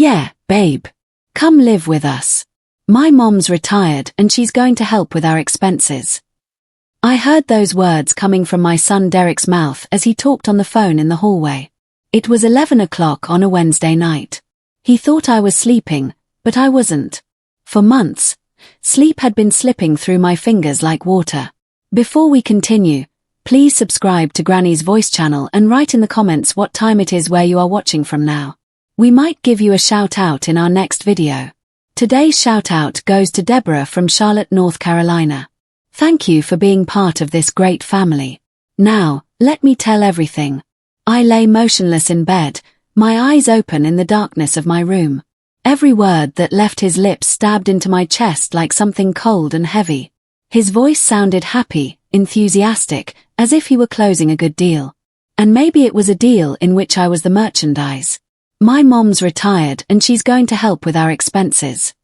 Yeah, babe. Come live with us. My mom's retired and she's going to help with our expenses. I heard those words coming from my son Derek's mouth as he talked on the phone in the hallway. It was 11 o'clock on a Wednesday night. He thought I was sleeping, but I wasn't. For months, sleep had been slipping through my fingers like water. Before we continue, please subscribe to Granny's Voice channel and write in the comments what time it is where you are watching from now. We might give you a shout out in our next video. Today's shout out goes to Deborah from Charlotte, North Carolina. Thank you for being part of this great family. Now, let me tell everything. I lay motionless in bed, my eyes open in the darkness of my room. Every word that left his lips stabbed into my chest like something cold and heavy. His voice sounded happy, enthusiastic, as if he were closing a good deal. And maybe it was a deal in which I was the merchandise. My mom's retired and she's going to help with our expenses.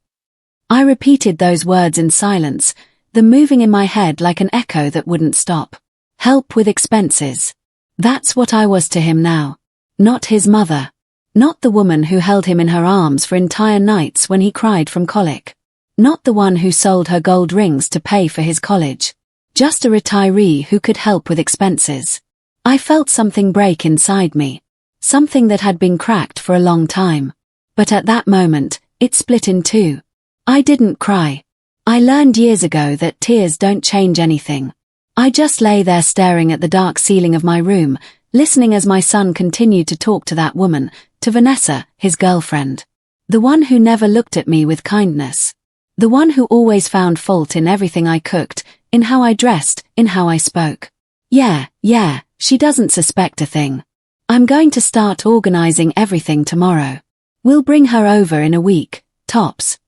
I repeated those words in silence, them moving in my head like an echo that wouldn't stop. Help with expenses. That's what I was to him now. Not his mother. Not the woman who held him in her arms for entire nights when he cried from colic. Not the one who sold her gold rings to pay for his college. Just a retiree who could help with expenses. I felt something break inside me. Something that had been cracked for a long time. But at that moment, it split in two. I didn't cry. I learned years ago that tears don't change anything. I just lay there staring at the dark ceiling of my room, listening as my son continued to talk to that woman, to Vanessa, his girlfriend. The one who never looked at me with kindness. The one who always found fault in everything I cooked, in how I dressed, in how I spoke. Yeah, she doesn't suspect a thing. I'm going to start organizing everything tomorrow. We'll bring her over in a week, tops.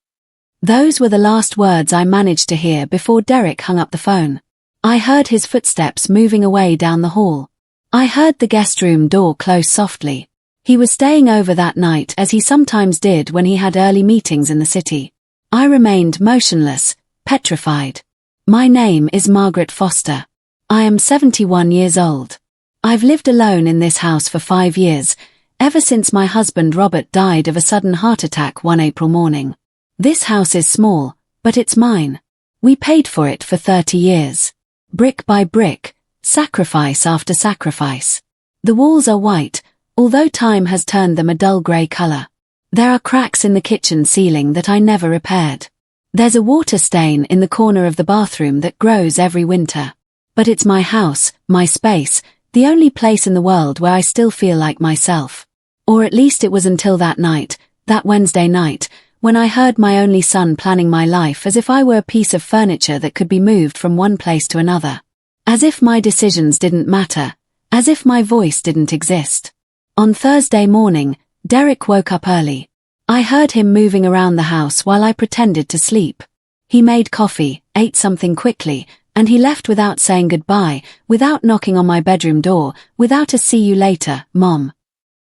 Those were the last words I managed to hear before Derek hung up the phone. I heard his footsteps moving away down the hall. I heard the guest room door close softly. He was staying over that night as he sometimes did when he had early meetings in the city. I remained motionless, petrified. My name is Margaret Foster. I am 71 years old. I've lived alone in this house for 5 years, ever since my husband Robert died of a sudden heart attack one April morning. This house is small, but it's mine. We paid for it for 30 years. Brick by brick, sacrifice after sacrifice. The walls are white, although time has turned them a dull grey colour. There are cracks in the kitchen ceiling that I never repaired. There's a water stain in the corner of the bathroom that grows every winter. But it's my house, my space, the only place in the world where I still feel like myself. Or at least it was until that night, that Wednesday night, when I heard my only son planning my life as if I were a piece of furniture that could be moved from one place to another. As if my decisions didn't matter, as if my voice didn't exist. On Thursday morning, Derek woke up early. I heard him moving around the house while I pretended to sleep. He made coffee, ate something quickly, and he left without saying goodbye, without knocking on my bedroom door, without a "see you later, Mom."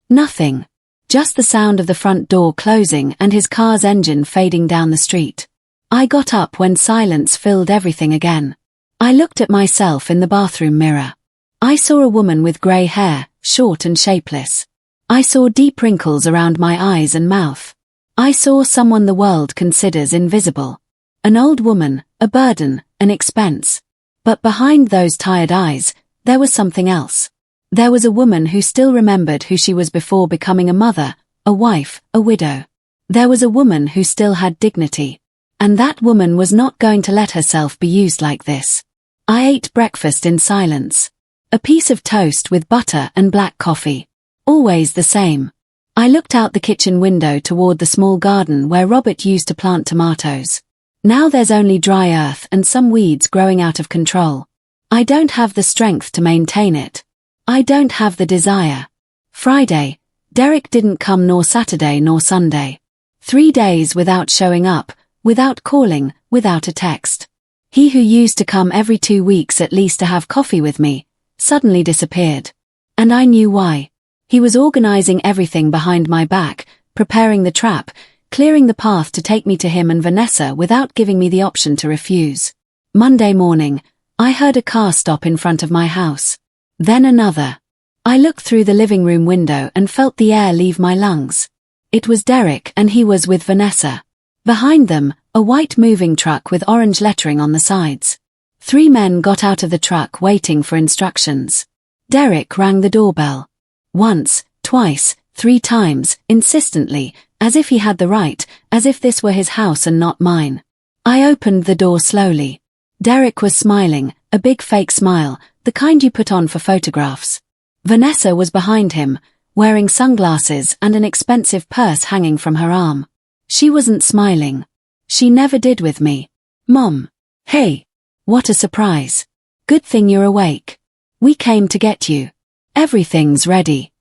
Nothing. Just the sound of the front door closing and his car's engine fading down the street. I got up when silence filled everything again. I looked at myself in the bathroom mirror. I saw a woman with grey hair, short and shapeless. I saw deep wrinkles around my eyes and mouth. I saw someone the world considers invisible. An old woman, a burden, an expense. But behind those tired eyes, there was something else. There was a woman who still remembered who she was before becoming a mother, a wife, a widow. There was a woman who still had dignity. And that woman was not going to let herself be used like this. I ate breakfast in silence. A piece of toast with butter and black coffee. Always the same. I looked out the kitchen window toward the small garden where Robert used to plant tomatoes. Now there's only dry earth and some weeds growing out of control. I don't have the strength to maintain it. I don't have the desire. Friday, Derek didn't come, nor Saturday nor Sunday. 3 days without showing up, without calling, without a text. He who used to come every 2 weeks at least to have coffee with me, suddenly disappeared. And I knew why. He was organizing everything behind my back, preparing the trap, clearing the path to take me to him and Vanessa without giving me the option to refuse. Monday morning, I heard a car stop in front of my house. Then another. I looked through the living room window and felt the air leave my lungs. It was Derek and he was with Vanessa. Behind them, a white moving truck with orange lettering on the sides. 3 men got out of the truck waiting for instructions. Derek rang the doorbell. Once, twice, 3 times, insistently, as if he had the right, as if this were his house and not mine. I opened the door slowly. Derek was smiling, a big fake smile, the kind you put on for photographs. Vanessa was behind him, wearing sunglasses and an expensive purse hanging from her arm. She wasn't smiling. She never did with me. Mom. Hey. What a surprise. Good thing you're awake. We came to get you. Everything's ready.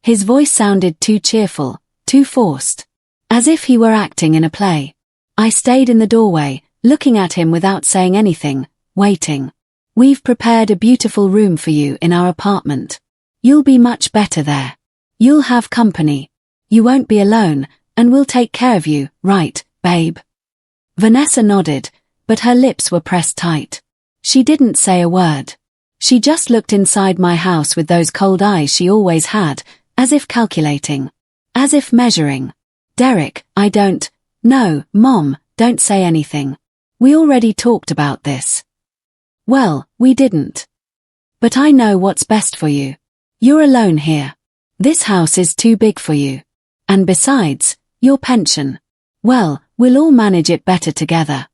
His voice sounded too cheerful, too forced. As if he were acting in a play. I stayed in the doorway, looking at him without saying anything, waiting. We've prepared a beautiful room for you in our apartment. You'll be much better there. You'll have company. You won't be alone, and we'll take care of you, right, babe? Vanessa nodded, but her lips were pressed tight. She didn't say a word. She just looked inside my house with those cold eyes she always had, as if calculating. As if measuring. Derek, No, Mom, don't say anything. We already talked about this. Well, we didn't. But I know what's best for you. You're alone here. This house is too big for you. And besides, your pension. Well, we'll all manage it better together.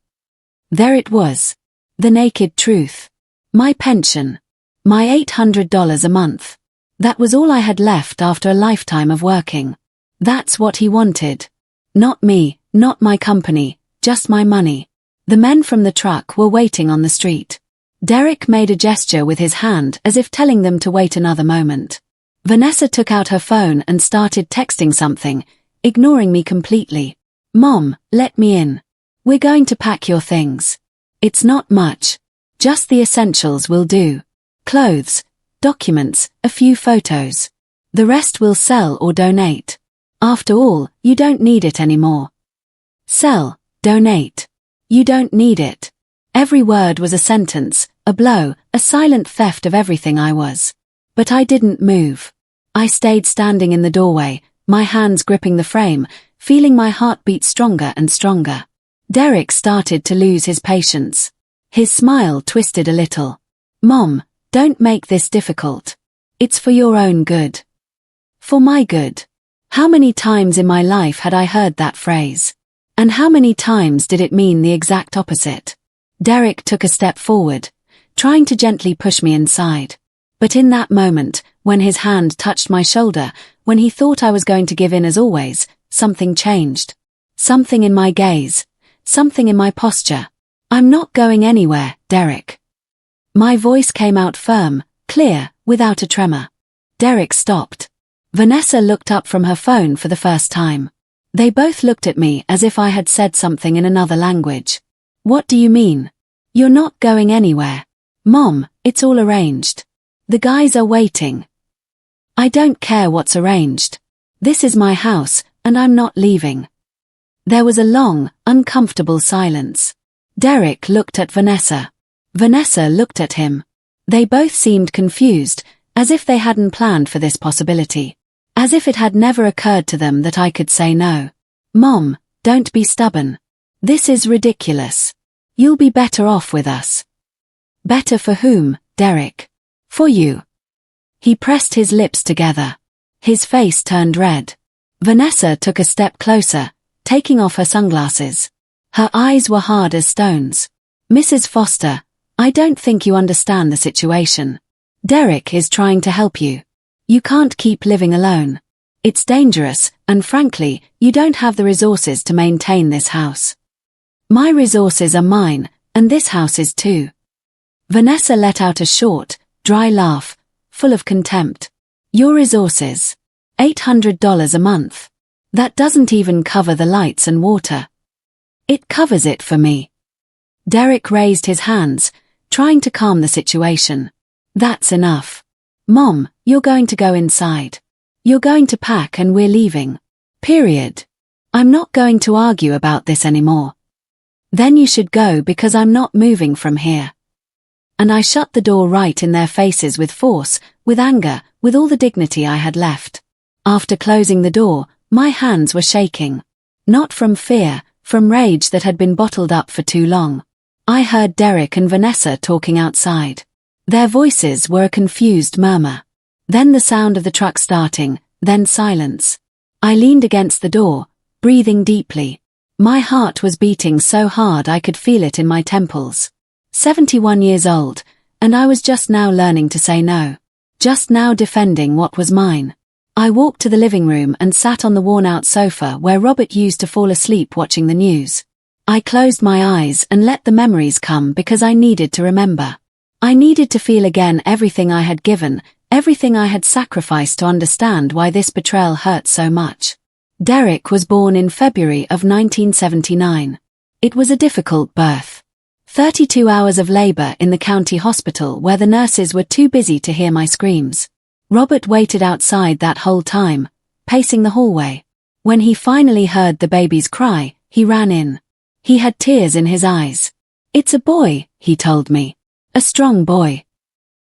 There it was. The naked truth. My pension. My $800 a month. That was all I had left after a lifetime of working. That's what he wanted. Not me, not my company, just my money. The men from the truck were waiting on the street. Derek made a gesture with his hand as if telling them to wait another moment. Vanessa took out her phone and started texting something, ignoring me completely. Mom, let me in. We're going to pack your things. It's not much. Just the essentials will do. Clothes, documents, a few photos. The rest we'll sell or donate. After all, you don't need it anymore. Sell, donate. You don't need it. Every word was a sentence, a blow, a silent theft of everything I was. But I didn't move. I stayed standing in the doorway, my hands gripping the frame, feeling my heart beat stronger and stronger. Derek started to lose his patience. His smile twisted a little. Mom, don't make this difficult. It's for your own good. For my good. How many times in my life had I heard that phrase? And how many times did it mean the exact opposite? Derek took a step forward, trying to gently push me inside. But in that moment, when his hand touched my shoulder, when he thought I was going to give in as always, something changed. Something in my gaze. Something in my posture. I'm not going anywhere, Derek. My voice came out firm, clear, without a tremor. Derek stopped. Vanessa looked up from her phone for the first time. They both looked at me as if I had said something in another language. What do you mean? You're not going anywhere. Mom, it's all arranged. The guys are waiting. I don't care what's arranged. This is my house, and I'm not leaving. There was a long, uncomfortable silence. Derek looked at Vanessa. Vanessa looked at him. They both seemed confused, as if they hadn't planned for this possibility. As if it had never occurred to them that I could say no. Mom, don't be stubborn. This is ridiculous. You'll be better off with us. Better for whom, Derek? For you. He pressed his lips together. His face turned red. Vanessa took a step closer, taking off her sunglasses. Her eyes were hard as stones. Mrs. Foster, I don't think you understand the situation. Derek is trying to help you. You can't keep living alone. It's dangerous, and frankly, you don't have the resources to maintain this house. My resources are mine, and this house is too. Vanessa let out a short, dry laugh, full of contempt. Your resources. $800 a month. That doesn't even cover the lights and water. It covers it for me. Derek raised his hands, trying to calm the situation. That's enough. Mom, you're going to go inside. You're going to pack and we're leaving. Period. I'm not going to argue about this anymore. Then you should go because I'm not moving from here. And I shut the door right in their faces with force, with anger, with all the dignity I had left. After closing the door, My hands were shaking. Not from fear, from rage that had been bottled up for too long. I heard Derek and Vanessa talking outside. Their voices were a confused murmur. Then the sound of the truck starting, then silence. I leaned against the door, breathing deeply. My heart was beating so hard I could feel it in my temples. 71 years old, and I was just now learning to say no. Just now defending what was mine. I walked to the living room and sat on the worn-out sofa where Robert used to fall asleep watching the news. I closed my eyes and let the memories come because I needed to remember. I needed to feel again everything I had given, everything I had sacrificed to understand why this betrayal hurt so much. Derek was born in February of 1979. It was a difficult birth. 32 hours of labor in the county hospital where the nurses were too busy to hear my screams. Robert waited outside that whole time, pacing the hallway. When he finally heard the baby's cry, he ran in. He had tears in his eyes. "It's a boy," he told me. "A strong boy."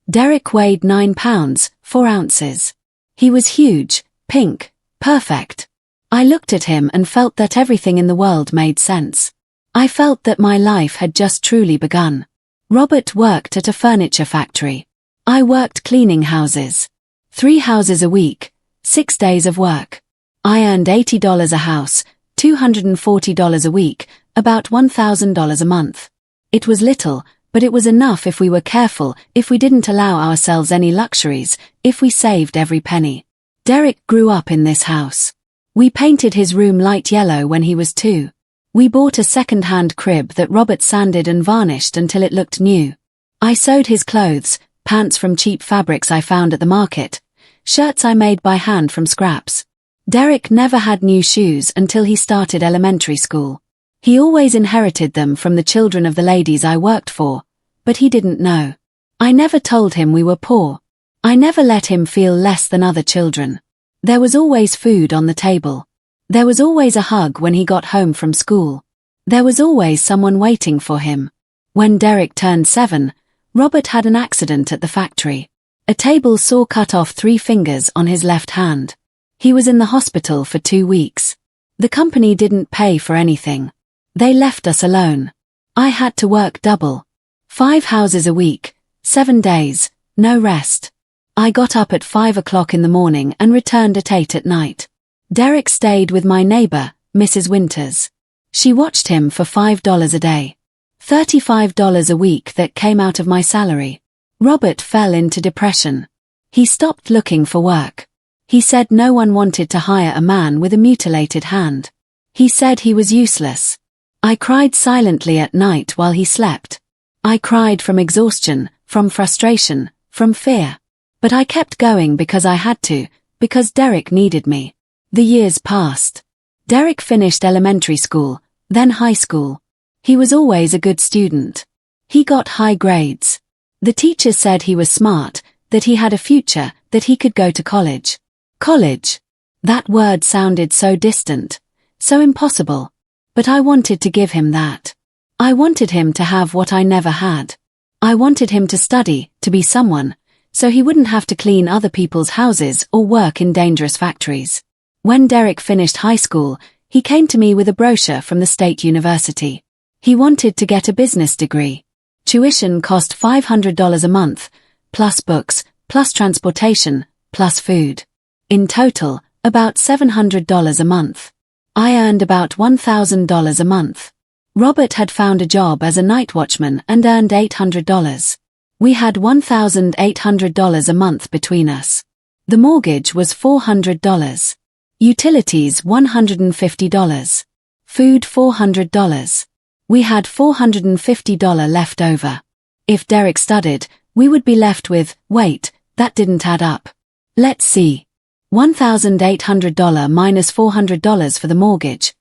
Derek weighed 9 pounds, 4 ounces. He was huge, pink, perfect. I looked at him and felt that everything in the world made sense. I felt that my life had just truly begun. Robert worked at a furniture factory. I worked cleaning houses. 3 houses a week, 6 days of work. I earned $80 a house, $240 a week, about $1,000 a month. It was little, but it was enough if we were careful, if we didn't allow ourselves any luxuries, if we saved every penny. Derek grew up in this house. We painted his room light yellow when he was 2. We bought a second-hand crib that Robert sanded and varnished until it looked new. I sewed his clothes, pants from cheap fabrics I found at the market, shirts I made by hand from scraps. Derek never had new shoes until he started elementary school. He always inherited them from the children of the ladies I worked for, but he didn't know. I never told him we were poor. I never let him feel less than other children. There was always food on the table. There was always a hug when he got home from school. There was always someone waiting for him. When Derek turned 7, Robert had an accident at the factory. A table saw cut off 3 fingers on his left hand. He was in the hospital for 2 weeks. The company didn't pay for anything. They left us alone. I had to work double. 5 houses a week, 7 days, no rest. I got up at 5 o'clock in the morning and returned at 8 at night. Derek stayed with my neighbor, Mrs. Winters. She watched him for $5 a day. $35 a week that came out of my salary. Robert fell into depression. He stopped looking for work. He said no one wanted to hire a man with a mutilated hand. He said he was useless. I cried silently at night while he slept. I cried from exhaustion, from frustration, from fear. But I kept going because I had to, because Derek needed me. The years passed. Derek finished elementary school, then high school. He was always a good student. He got high grades. The teachers said he was smart, that he had a future, that he could go to college. College. That word sounded so distant, so impossible. But I wanted to give him that. I wanted him to have what I never had. I wanted him to study, to be someone, so he wouldn't have to clean other people's houses or work in dangerous factories. When Derek finished high school, he came to me with a brochure from the state university. He wanted to get a business degree. Tuition cost $500 a month, plus books, plus transportation, plus food. In total, about $700 a month. I earned about $1,000 a month. Robert had found a job as a night watchman and earned $800. We had $1,800 a month between us. The mortgage was $400. Utilities $150. Food $400. We had $450 left over. If Derek studied, we would be left with, wait, that didn't add up. Let's see. $1,800 minus $400 for the mortgage,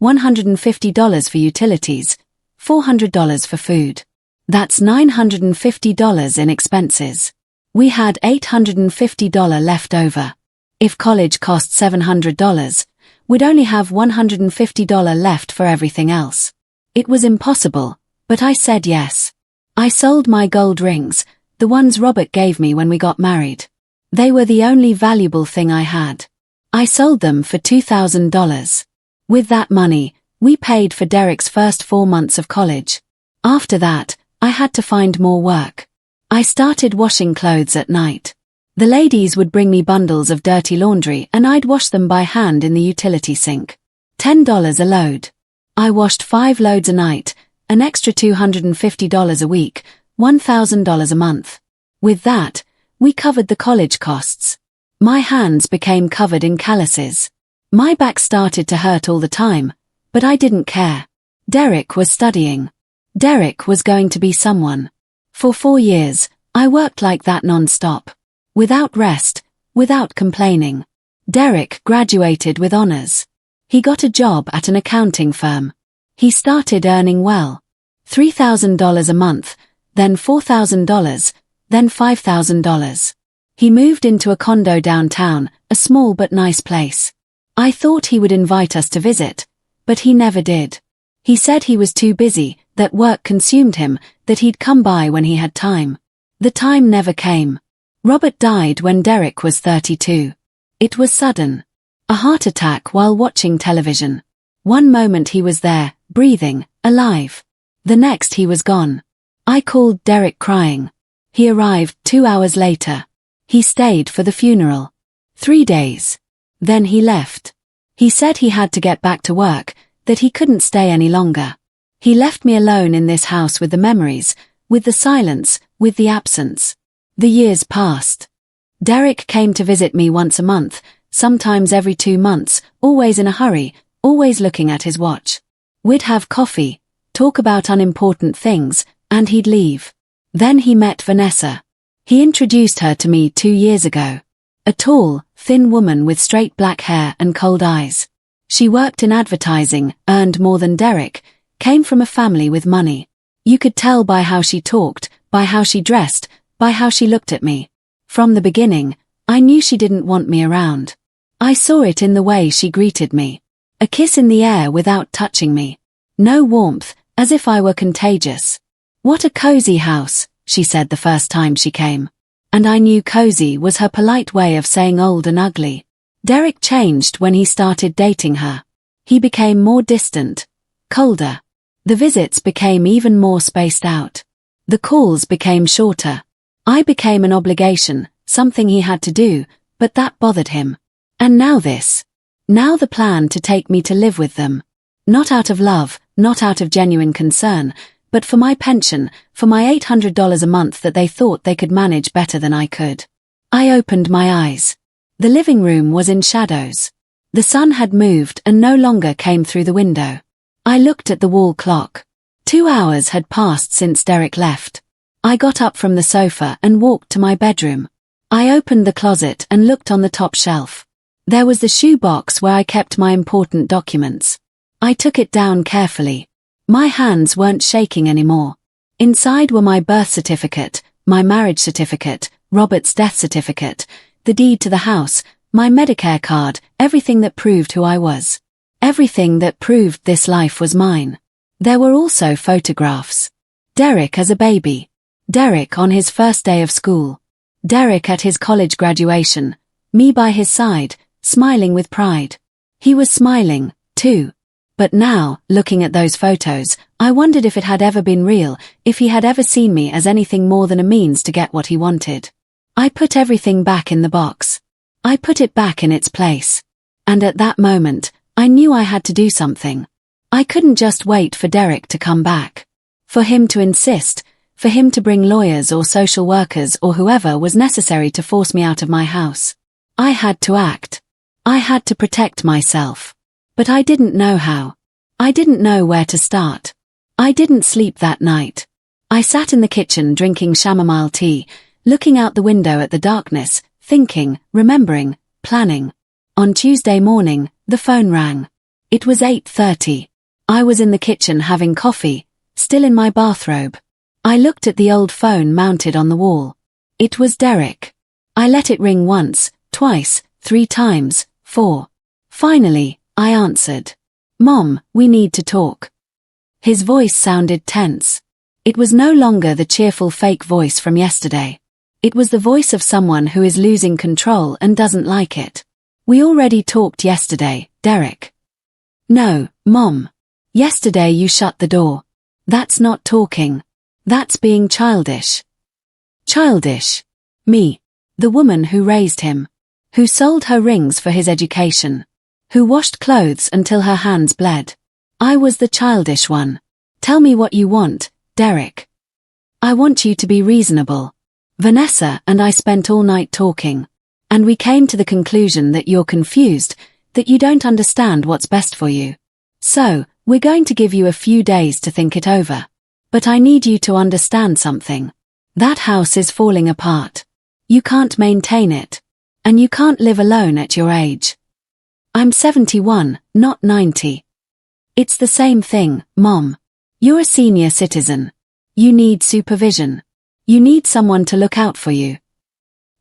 $150 for utilities, $400 for food. That's $950 in expenses. We had $850 left over. If college cost $700, we'd only have $150 left for everything else. It was impossible, but I said yes. I sold my gold rings, the ones Robert gave me when we got married. They were the only valuable thing I had. I sold them for $2,000. With that money, we paid for Derek's first 4 months of college. After that, I had to find more work. I started washing clothes at night. The ladies would bring me bundles of dirty laundry and I'd wash them by hand in the utility sink. $10 a load. I washed 5 loads a night, an extra $250 a week, $1,000 a month. With that, we covered the college costs. My hands became covered in calluses. My back started to hurt all the time, but I didn't care. Derek was studying. Derek was going to be someone. For 4 years, I worked like that non-stop. Without rest, without complaining. Derek graduated with honors. He got a job at an accounting firm. He started earning well. $3,000 a month, then $4,000, then $5,000. He moved into a condo downtown, a small but nice place. I thought he would invite us to visit, but he never did. He said he was too busy, that work consumed him, that he'd come by when he had time. The time never came. Robert died when Derek was 32. It was sudden. A heart attack while watching television. One moment he was there, breathing, alive. The next he was gone. I called Derek crying. He arrived 2 hours later. He stayed for the funeral. 3 days. Then he left. He said he had to get back to work, that he couldn't stay any longer. He left me alone in this house with the memories, with the silence, with the absence. The years passed. Derek came to visit me once a month, sometimes every 2 months, always in a hurry, always looking at his watch. We'd have coffee, talk about unimportant things, and he'd leave. Then he met Vanessa. He introduced her to me 2 years ago. A tall, thin woman with straight black hair and cold eyes. She worked in advertising, earned more than Derek, came from a family with money. You could tell by how she talked, by how she dressed, by how she looked at me. From the beginning, I knew she didn't want me around. I saw it in the way she greeted me. A kiss in the air without touching me. No warmth, as if I were contagious. "What a cozy house," she said the first time she came. And I knew cozy was her polite way of saying old and ugly. Derek changed when he started dating her. He became more distant, colder. The visits became even more spaced out. The calls became shorter. I became an obligation, something he had to do, but that bothered him. And now this. Now the plan to take me to live with them. Not out of love, not out of genuine concern, but for my pension, for my $800 a month that they thought they could manage better than I could. I opened my eyes. The living room was in shadows. The sun had moved and no longer came through the window. I looked at the wall clock. 2 hours had passed since Derek left. I got up from the sofa and walked to my bedroom. I opened the closet and looked on the top shelf. There was the shoe box where I kept my important documents. I took it down carefully. My hands weren't shaking anymore. Inside were my birth certificate, my marriage certificate, Robert's death certificate, the deed to the house, my Medicare card, everything that proved who I was. Everything that proved this life was mine. There were also photographs. Derek as a baby. Derek on his first day of school. Derek at his college graduation. Me by his side, smiling with pride. He was smiling, too. But now, looking at those photos, I wondered if it had ever been real, if he had ever seen me as anything more than a means to get what he wanted. I put everything back in the box. I put it back in its place. And at that moment, I knew I had to do something. I couldn't just wait for Derek to come back. For him to insist, for him to bring lawyers or social workers or whoever was necessary to force me out of my house. I had to act. I had to protect myself. But I didn't know how. I didn't know where to start. I didn't sleep that night. I sat in the kitchen drinking chamomile tea, looking out the window at the darkness, thinking, remembering, planning. On Tuesday morning, the phone rang. It was 8:30. I was in the kitchen having coffee, still in my bathrobe. I looked at the old phone mounted on the wall. It was Derek. I let it ring once, twice, 3 times, 4. Finally, I answered. "Mom, we need to talk." His voice sounded tense. It was no longer the cheerful fake voice from yesterday. It was the voice of someone who is losing control and doesn't like it. We already talked yesterday, Derek. No, Mom. Yesterday you shut the door. That's not talking. That's being childish. Childish. Me. The woman who raised him. Who sold her rings for his education. Who washed clothes until her hands bled. I was the childish one. Tell me what you want, Derek. I want you to be reasonable. Vanessa and I spent all night talking. And we came to the conclusion that you're confused, that you don't understand what's best for you. So, we're going to give you a few days to think it over. But I need you to understand something. That house is falling apart. You can't maintain it. And you can't live alone at your age. I'm 71, not 90. It's the same thing, Mom. You're a senior citizen. You need supervision. You need someone to look out for you.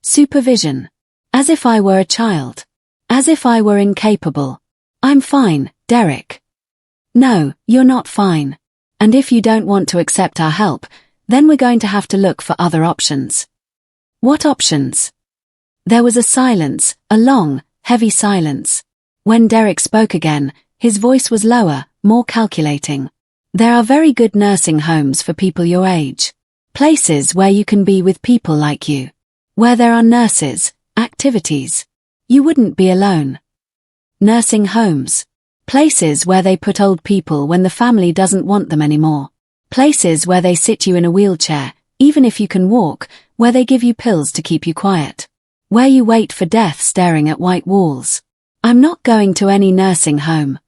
Supervision. As if I were a child. As if I were incapable. I'm fine, Derek. No, you're not fine. And if you don't want to accept our help, then we're going to have to look for other options. What options? There was a silence, a long, heavy silence. When Derek spoke again, his voice was lower, more calculating. There are very good nursing homes for people your age. Places where you can be with people like you. Where there are nurses, activities. You wouldn't be alone. Nursing homes. Places where they put old people when the family doesn't want them anymore. Places where they sit you in a wheelchair, even if you can walk, where they give you pills to keep you quiet. Where you wait for death staring at white walls. I'm not going to any nursing home.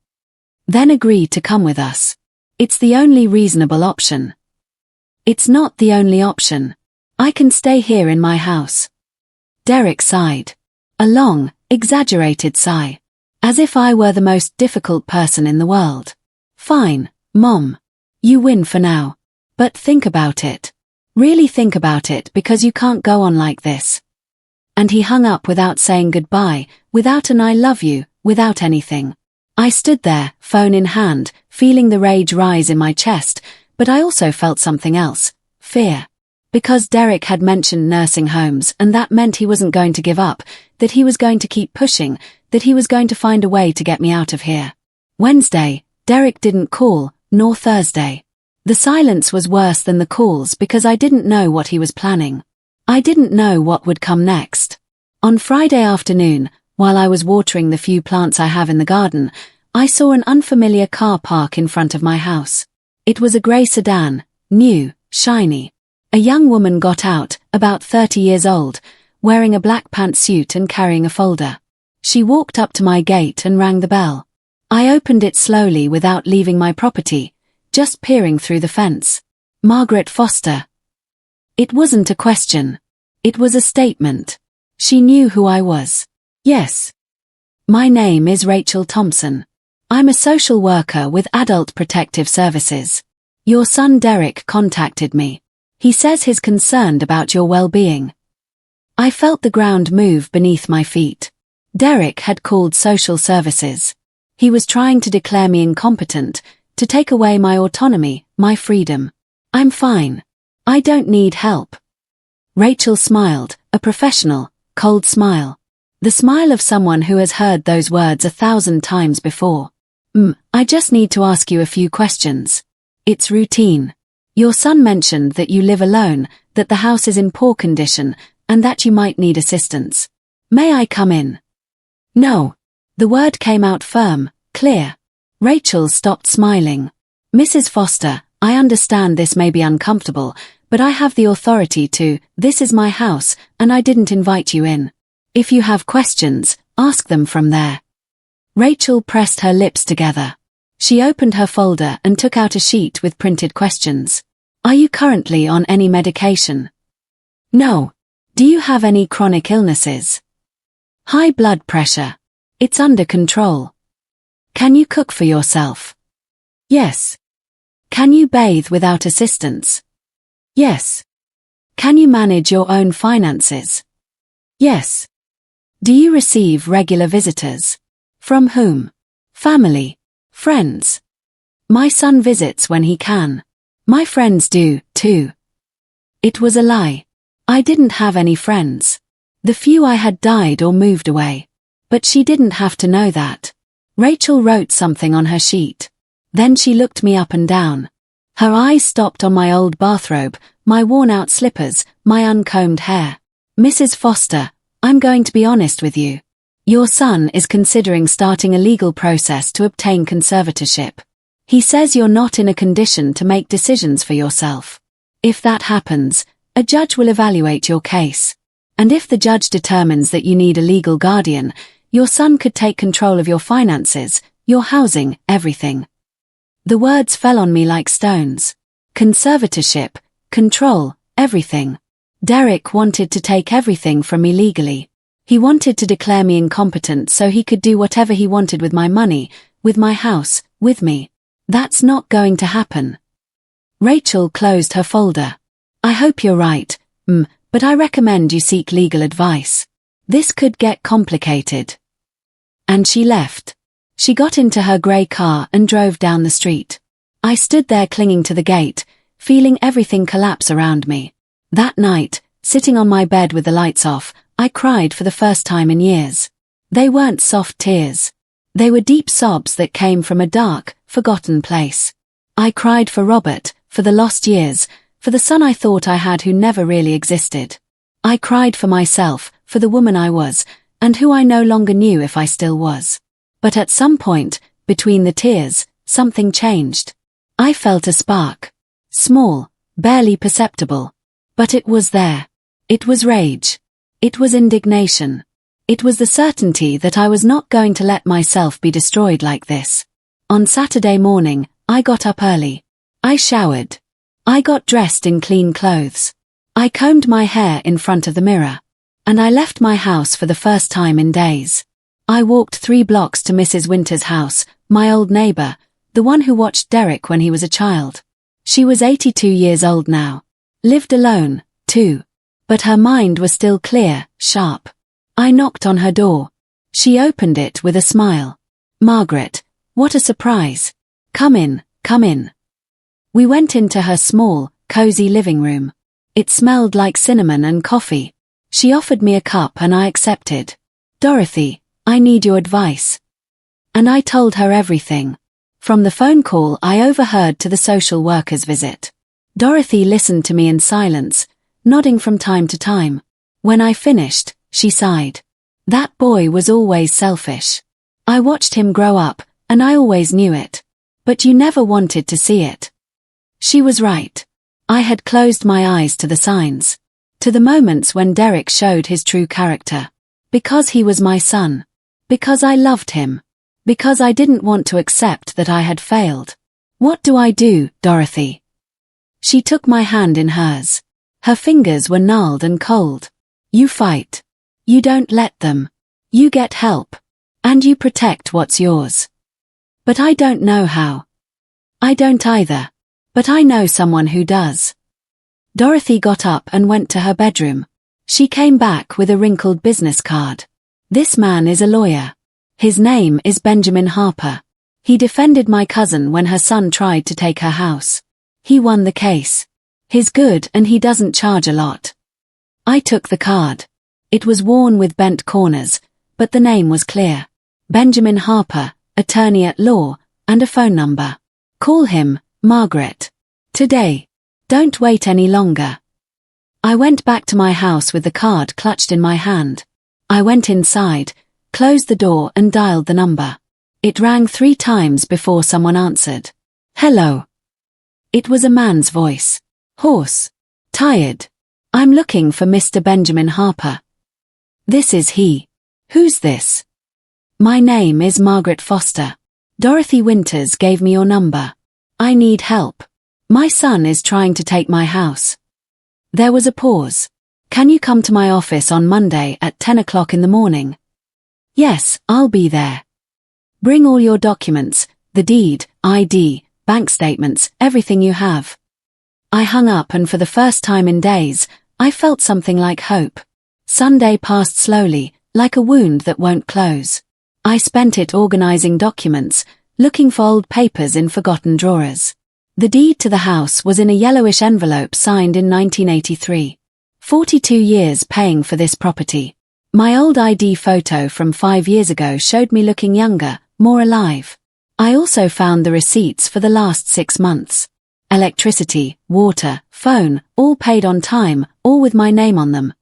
Then agree to come with us. It's the only reasonable option. It's not the only option. I can stay here in my house. Derek sighed. A long, exaggerated sigh. As if I were the most difficult person in the world. Fine, Mom. You win for now. But think about it. Really think about it because you can't go on like this. And he hung up without saying goodbye, without an I love you, without anything. I stood there, phone in hand, feeling the rage rise in my chest, but I also felt something else, fear. Because Derek had mentioned nursing homes and that meant he wasn't going to give up, that he was going to keep pushing, that he was going to find a way to get me out of here. Wednesday, Derek didn't call, nor Thursday. The silence was worse than the calls because I didn't know what he was planning. I didn't know what would come next. On Friday afternoon, while I was watering the few plants I have in the garden, I saw an unfamiliar car park in front of my house. It was a grey sedan, new, shiny. A young woman got out, about 30 years old, wearing a black pantsuit and carrying a folder. She walked up to my gate and rang the bell. I opened it slowly without leaving my property, just peering through the fence. Margaret Foster. It wasn't a question. It was a statement. She knew who I was. Yes. My name is Rachel Thompson. I'm a social worker with Adult Protective Services. Your son Derek contacted me. He says he's concerned about your well-being. I felt the ground move beneath my feet. Derek had called social services. He was trying to declare me incompetent, to take away my autonomy, my freedom. I'm fine. I don't need help. Rachel smiled, a professional, cold smile. The smile of someone who has heard those words 1,000 times before. I just need to ask you a few questions. It's routine. Your son mentioned that you live alone, that the house is in poor condition, and that you might need assistance. May I come in? No. The word came out firm, clear. Rachel stopped smiling. Mrs. Foster, I understand this may be uncomfortable, but I have the authority to. This is my house, and I didn't invite you in. If you have questions, ask them from there. Rachel pressed her lips together. She opened her folder and took out a sheet with printed questions. Are you currently on any medication? No. Do you have any chronic illnesses? High blood pressure. It's under control. Can you cook for yourself? Yes. Can you bathe without assistance? Yes. Can you manage your own finances? Yes. Do you receive regular visitors? From whom? Family. Friends. My son visits when he can. My friends do, too. It was a lie. I didn't have any friends. The few I had died or moved away. But she didn't have to know that. Rachel wrote something on her sheet. Then she looked me up and down. Her eyes stopped on my old bathrobe, my worn-out slippers, my uncombed hair. Mrs. Foster, I'm going to be honest with you. Your son is considering starting a legal process to obtain conservatorship. He says you're not in a condition to make decisions for yourself. If that happens, a judge will evaluate your case. And if the judge determines that you need a legal guardian, your son could take control of your finances, your housing, everything. The words fell on me like stones. Conservatorship, control, everything. Derek wanted to take everything from me legally. He wanted to declare me incompetent so he could do whatever he wanted with my money, with my house, with me. That's not going to happen. Rachel closed her folder. I hope you're right, but I recommend you seek legal advice. This could get complicated. And she left. She got into her grey car and drove down the street. I stood there clinging to the gate, feeling everything collapse around me. That night, sitting on my bed with the lights off, I cried for the first time in years. They weren't soft tears. They were deep sobs that came from a dark, forgotten place. I cried for Robert, for the lost years, for the son I thought I had who never really existed. I cried for myself, for the woman I was, and who I no longer knew if I still was. But at some point, between the tears, something changed. I felt a spark. Small, barely perceptible. But it was there. It was rage. It was indignation. It was the certainty that I was not going to let myself be destroyed like this. On Saturday morning, I got up early. I showered. I got dressed in clean clothes. I combed my hair in front of the mirror. And I left my house for the first time in days. I walked 3 blocks to Mrs. Winter's house, my old neighbor, the one who watched Derek when he was a child. She was 82 years old now. Lived alone, too. But her mind was still clear, sharp. I knocked on her door. She opened it with a smile. Margaret, what a surprise. Come in, come in. We went into her small, cozy living room. It smelled like cinnamon and coffee. She offered me a cup and I accepted. Dorothy, I need your advice. And I told her everything. From the phone call I overheard to the social worker's visit. Dorothy listened to me in silence, nodding from time to time. When I finished, she sighed. That boy was always selfish. I watched him grow up, and I always knew it. But you never wanted to see it. She was right. I had closed my eyes to the signs. To the moments when Derek showed his true character. Because he was my son. Because I loved him. Because I didn't want to accept that I had failed. What do I do, Dorothy? She took my hand in hers. Her fingers were gnarled and cold. You fight. You don't let them. You get help. And you protect what's yours. But I don't know how. I don't either. But I know someone who does. Dorothy got up and went to her bedroom. She came back with a wrinkled business card. This man is a lawyer. His name is Benjamin Harper. He defended my cousin when her son tried to take her house. He won the case. He's good and he doesn't charge a lot. I took the card. It was worn with bent corners, but the name was clear. Benjamin Harper, attorney at law, and a phone number. Call him, Margaret. Today. Don't wait any longer. I went back to my house with the card clutched in my hand. I went inside, closed the door and dialed the number. It rang 3 times before someone answered. Hello. It was a man's voice. Hoarse. Tired. I'm looking for Mr. Benjamin Harper. This is he. Who's this? My name is Margaret Foster. Dorothy Winters gave me your number. I need help. My son is trying to take my house. There was a pause. Can you come to my office on Monday at 10 o'clock in the morning? Yes, I'll be there. Bring all your documents, the deed, ID, bank statements, everything you have. I hung up and for the first time in days, I felt something like hope. Sunday passed slowly, like a wound that won't close. I spent it organizing documents, looking for old papers in forgotten drawers. The deed to the house was in a yellowish envelope signed in 1983. 42 years paying for this property. My old ID photo from 5 years ago showed me looking younger, more alive. I also found the receipts for the last 6 months. Electricity, water, phone, all paid on time, all with my name on them.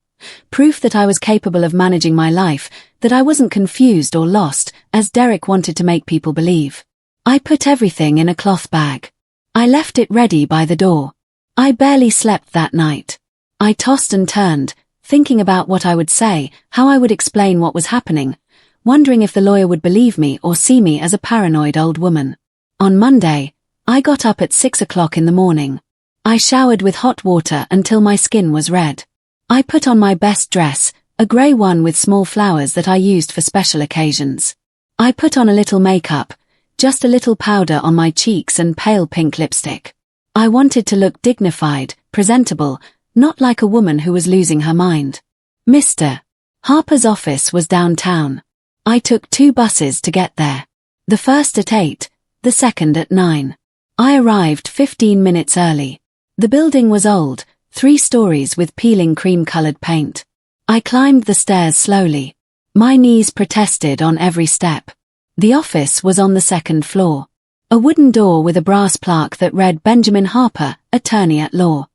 Proof that I was capable of managing my life, that I wasn't confused or lost, as Derek wanted to make people believe. I put everything in a cloth bag. I left it ready by the door. I barely slept that night. I tossed and turned, thinking about what I would say, how I would explain what was happening, wondering if the lawyer would believe me or see me as a paranoid old woman. On Monday, I got up at 6 o'clock in the morning. I showered with hot water until my skin was red. I put on my best dress, a grey one with small flowers that I used for special occasions. I put on a little makeup, just a little powder on my cheeks and pale pink lipstick. I wanted to look dignified, presentable, not like a woman who was losing her mind. Mr. Harper's office was downtown. I took 2 buses to get there. The first at 8, the second at 9. I arrived 15 minutes early. The building was old, 3 stories with peeling cream-colored paint. I climbed the stairs slowly. My knees protested on every step. The office was on the 2nd floor. A wooden door with a brass plaque that read Benjamin Harper, attorney at law.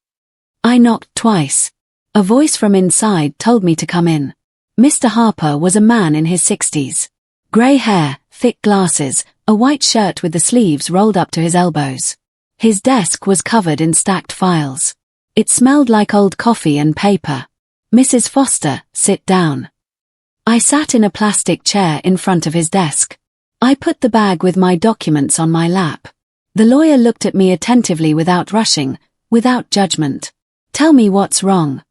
I knocked twice. A voice from inside told me to come in. Mr. Harper was a man in his 60s. Grey hair, thick glasses, a white shirt with the sleeves rolled up to his elbows. His desk was covered in stacked files. It smelled like old coffee and paper. Mrs. Foster, sit down. I sat in a plastic chair in front of his desk. I put the bag with my documents on my lap. The lawyer looked at me attentively without rushing, without judgment. Tell me what's wrong.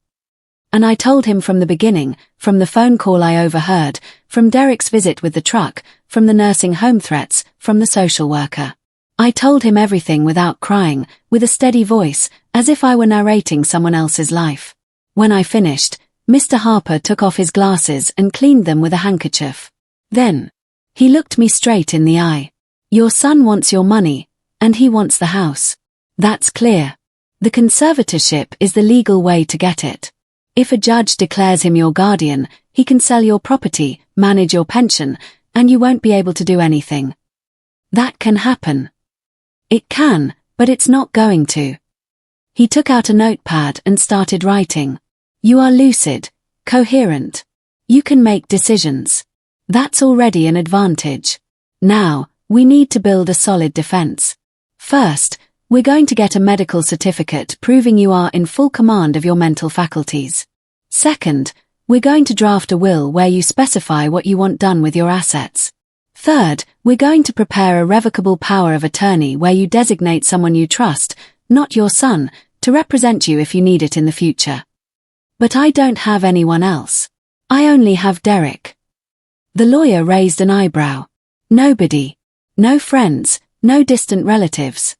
And I told him from the beginning, from the phone call I overheard, from Derek's visit with the truck, from the nursing home threats, from the social worker. I told him everything without crying, with a steady voice, as if I were narrating someone else's life. When I finished, Mr. Harper took off his glasses and cleaned them with a handkerchief. Then, he looked me straight in the eye. Your son wants your money, and he wants the house. That's clear. The conservatorship is the legal way to get it. If a judge declares him your guardian, he can sell your property, manage your pension, and you won't be able to do anything. That can happen. It can, but it's not going to. He took out a notepad and started writing. You are lucid, coherent. You can make decisions. That's already an advantage. Now, we need to build a solid defense. First, we're going to get a medical certificate proving you are in full command of your mental faculties. Second, we're going to draft a will where you specify what you want done with your assets. Third, we're going to prepare a revocable power of attorney where you designate someone you trust, not your son, to represent you if you need it in the future. But I don't have anyone else. I only have Derek. The lawyer raised an eyebrow. Nobody. No friends, no distant relatives.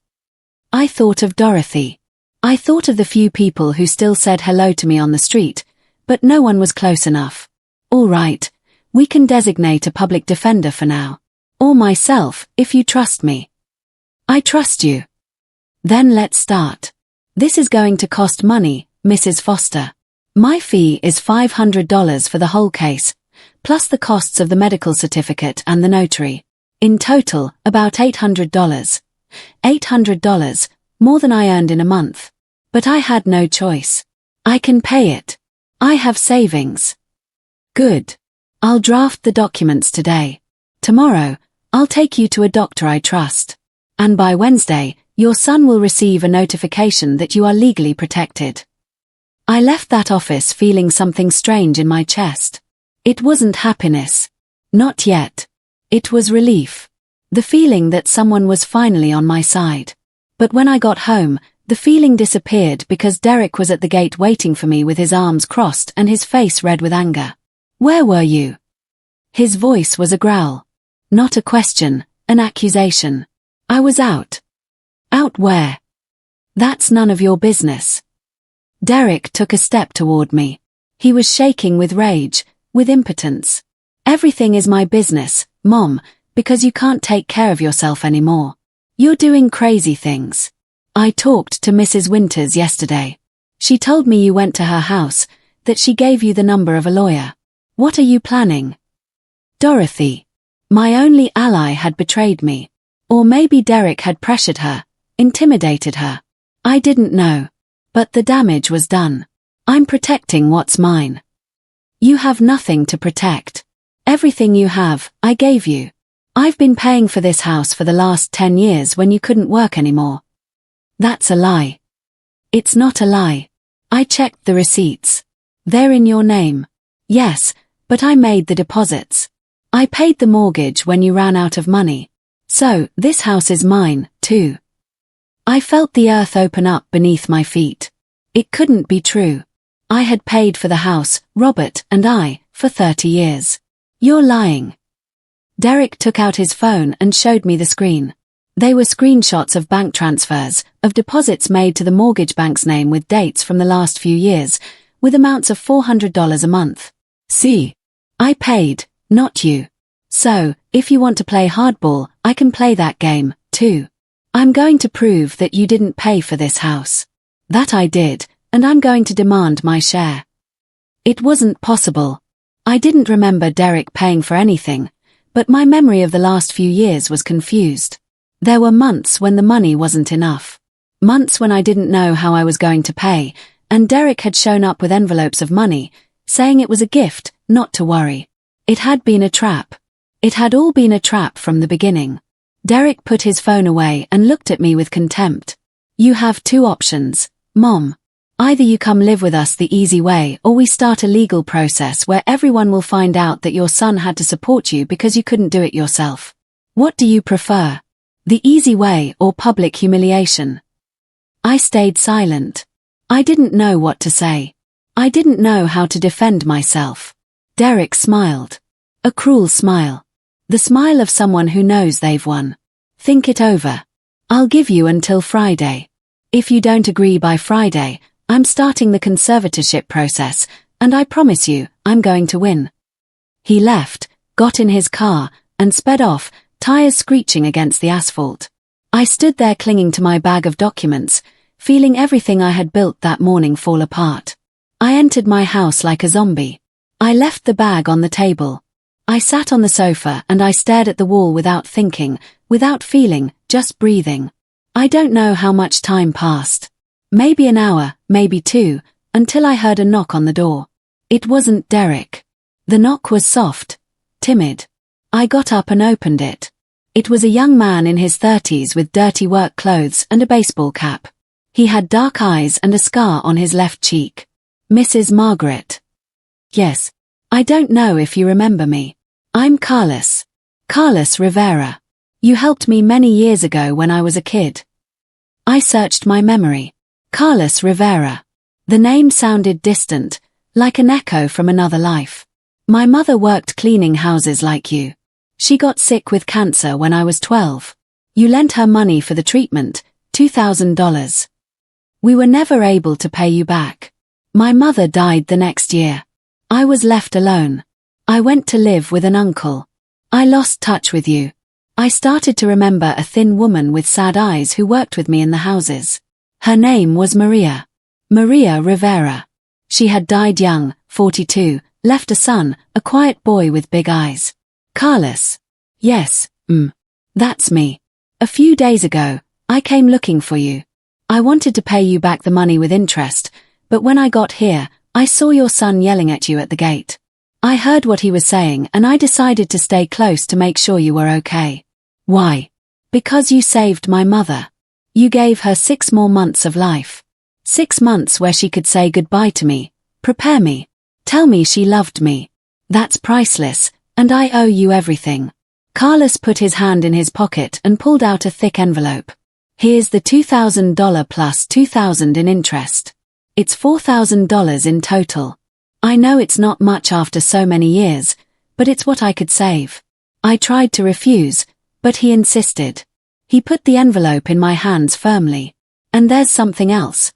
I thought of Dorothy. I thought of the few people who still said hello to me on the street, but no one was close enough. All right, we can designate a public defender for now. Or myself, if you trust me. I trust you. Then let's start. This is going to cost money, Mrs. Foster. My fee is $500 for the whole case, plus the costs of the medical certificate and the notary. In total, about $800. $800, more than I earned in a month. But I had no choice. I can pay it. I have savings. Good. I'll draft the documents today. Tomorrow, I'll take you to a doctor I trust. And by Wednesday, your son will receive a notification that you are legally protected. I left that office feeling something strange in my chest. It wasn't happiness. Not yet. It was relief. The feeling that someone was finally on my side. But when I got home, the feeling disappeared because Derek was at the gate waiting for me with his arms crossed and his face red with anger. Where were you? His voice was a growl. Not a question, an accusation. I was out. Out where? That's none of your business. Derek took a step toward me. He was shaking with rage, with impotence. Everything is my business, Mom, because you can't take care of yourself anymore. You're doing crazy things. I talked to Mrs. Winters yesterday. She told me you went to her house, that she gave you the number of a lawyer. What are you planning? Dorothy. My only ally had betrayed me. Or maybe Derek had pressured her, intimidated her. I didn't know. But the damage was done. I'm protecting what's mine. You have nothing to protect. Everything you have, I gave you. I've been paying for this house for the last 10 years when you couldn't work anymore. That's a lie. It's not a lie. I checked the receipts. They're in your name. Yes, but I made the deposits. I paid the mortgage when you ran out of money. So, this house is mine, too. I felt the earth open up beneath my feet. It couldn't be true. I had paid for the house, Robert and I, for 30 years. You're lying. Derek took out his phone and showed me the screen. They were screenshots of bank transfers, of deposits made to the mortgage bank's name with dates from the last few years, with amounts of $400 a month. See? I paid, not you. So, if you want to play hardball, I can play that game, too. I'm going to prove that you didn't pay for this house. That I did, and I'm going to demand my share. It wasn't possible. I didn't remember Derek paying for anything, but my memory of the last few years was confused. There were months when the money wasn't enough. Months when I didn't know how I was going to pay, and Derek had shown up with envelopes of money, saying it was a gift, not to worry. It had been a trap. It had all been a trap from the beginning. Derek put his phone away and looked at me with contempt. You have two options, Mom. Either you come live with us the easy way or we start a legal process where everyone will find out that your son had to support you because you couldn't do it yourself. What do you prefer? The easy way or public humiliation? I stayed silent. I didn't know what to say. I didn't know how to defend myself. Derek smiled. A cruel smile. The smile of someone who knows they've won. Think it over. I'll give you until Friday. If you don't agree by Friday, I'm starting the conservatorship process, and I promise you, I'm going to win. He left, got in his car, and sped off, tires screeching against the asphalt. I stood there clinging to my bag of documents, feeling everything I had built that morning fall apart. I entered my house like a zombie. I left the bag on the table. I sat on the sofa and I stared at the wall without thinking, without feeling, just breathing. I don't know how much time passed. Maybe an hour, maybe two, until I heard a knock on the door. It wasn't Derek. The knock was soft, timid. I got up and opened it. It was a young man in his 30s with dirty work clothes and a baseball cap. He had dark eyes and a scar on his left cheek. Mrs. Margaret. Yes. I don't know if you remember me. I'm Carlos. Carlos Rivera. You helped me many years ago when I was a kid. I searched my memory. Carlos Rivera. The name sounded distant, like an echo from another life. My mother worked cleaning houses like you. She got sick with cancer when I was 12. You lent her money for the treatment, $2,000. We were never able to pay you back. My mother died the next year. I was left alone. I went to live with an uncle. I lost touch with you. I started to remember a thin woman with sad eyes who worked with me in the houses. Her name was Maria. Maria Rivera. She had died young, 42, left a son, a quiet boy with big eyes. Carlos. Yes, that's me. A few days ago, I came looking for you. I wanted to pay you back the money with interest, but when I got here, I saw your son yelling at you at the gate. I heard what he was saying and I decided to stay close to make sure you were okay. Why? Because you saved my mother. You gave her 6 more months of life. 6 months where she could say goodbye to me, prepare me, tell me she loved me. That's priceless, and I owe you everything. Carlos put his hand in his pocket and pulled out a thick envelope. Here's the $2,000 plus $2,000 in interest. It's $4,000 in total. I know it's not much after so many years, but it's what I could save. I tried to refuse, but he insisted. He put the envelope in my hands firmly. And there's something else,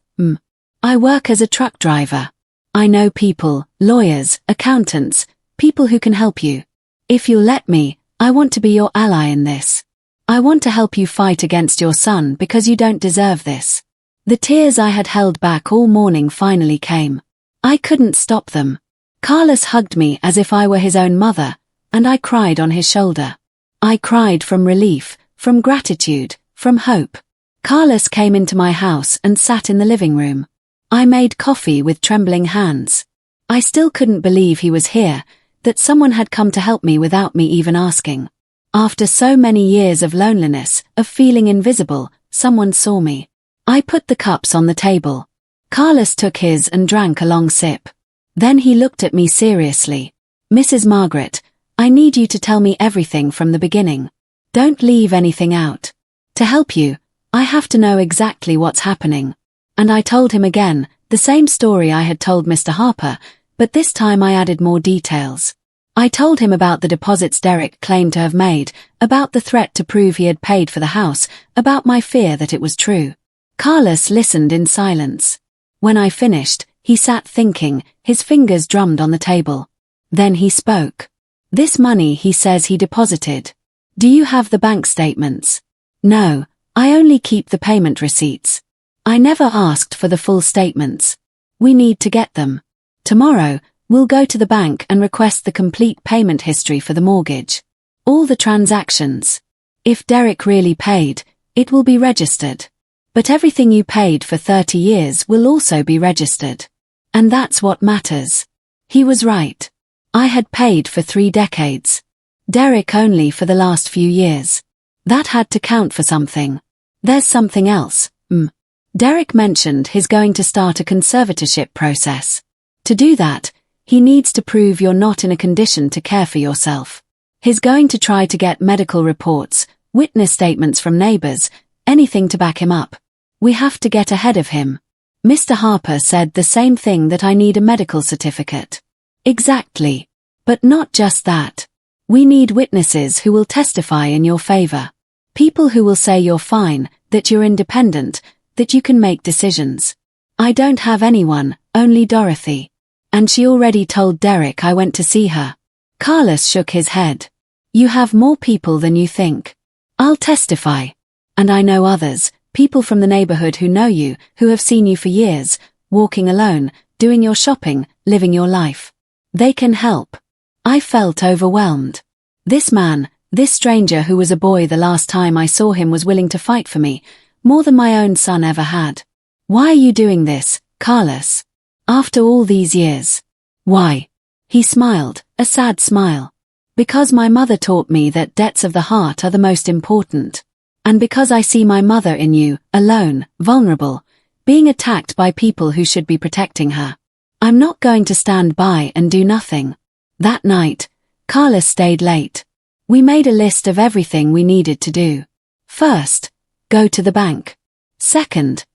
I work as a truck driver. I know people, lawyers, accountants, people who can help you. If you'll let me, I want to be your ally in this. I want to help you fight against your son because you don't deserve this. The tears I had held back all morning finally came. I couldn't stop them. Carlos hugged me as if I were his own mother, and I cried on his shoulder. I cried from relief, from gratitude, from hope. Carlos came into my house and sat in the living room. I made coffee with trembling hands. I still couldn't believe he was here, that someone had come to help me without me even asking. After so many years of loneliness, of feeling invisible, someone saw me. I put the cups on the table. Carlos took his and drank a long sip. Then he looked at me seriously. Mrs. Margaret, I need you to tell me everything from the beginning. Don't leave anything out. To help you, I have to know exactly what's happening. And I told him again, the same story I had told Mr. Harper, but this time I added more details. I told him about the deposits Derek claimed to have made, about the threat to prove he had paid for the house, about my fear that it was true. Carlos listened in silence. When I finished, he sat thinking, his fingers drummed on the table. Then he spoke. This money he says he deposited. Do you have the bank statements? No, I only keep the payment receipts. I never asked for the full statements. We need to get them. Tomorrow, we'll go to the bank and request the complete payment history for the mortgage. All the transactions. If Derek really paid, it will be registered. But everything you paid for 30 years will also be registered. And that's what matters. He was right. I had paid for 3 decades. Derek only for the last few years. That had to count for something. There's something else. Derek mentioned he's going to start a conservatorship process. To do that, he needs to prove you're not in a condition to care for yourself. He's going to try to get medical reports, witness statements from neighbors, anything to back him up. We have to get ahead of him. Mr. Harper said the same thing, that I need a medical certificate. Exactly. But not just that. We need witnesses who will testify in your favor. People who will say you're fine, that you're independent, that you can make decisions. I don't have anyone, only Dorothy. And she already told Derek I went to see her. Carlos shook his head. You have more people than you think. I'll testify. And I know others, people from the neighborhood who know you, who have seen you for years, walking alone, doing your shopping, living your life. They can help. I felt overwhelmed. This man, this stranger who was a boy the last time I saw him, was willing to fight for me, more than my own son ever had. Why are you doing this, Carlos? After all these years. Why? He smiled, a sad smile. Because my mother taught me that debts of the heart are the most important. And because I see my mother in you, alone, vulnerable, being attacked by people who should be protecting her. I'm not going to stand by and do nothing. That night, Carlos stayed late. We made a list of everything we needed to do. First, go to the bank. Second,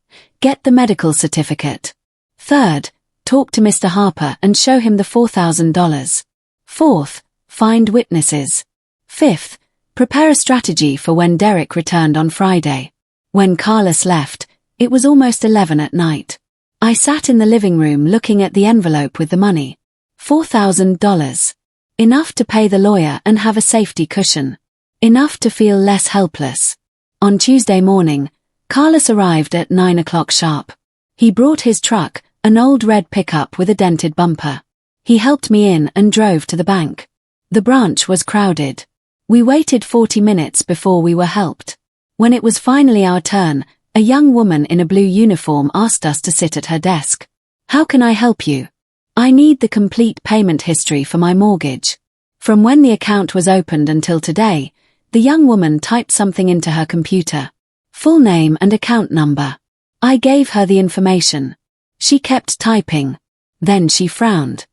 get the medical certificate. Third, talk to Mr. Harper and show him the $4,000. Fourth, find witnesses. Fifth, prepare a strategy for when Derek returned on Friday. When Carlos left, it was almost 11 at night. I sat in the living room looking at the envelope with the money. $4,000. Enough to pay the lawyer and have a safety cushion. Enough to feel less helpless. On Tuesday morning, Carlos arrived at 9 o'clock sharp. He brought his truck, an old red pickup with a dented bumper. He helped me in and drove to the bank. The branch was crowded. We waited 40 minutes before we were helped. When it was finally our turn, a young woman in a blue uniform asked us to sit at her desk. How can I help you? I need the complete payment history for my mortgage. From when the account was opened until today, the young woman typed something into her computer. Full name and account number. I gave her the information. She kept typing. Then she frowned.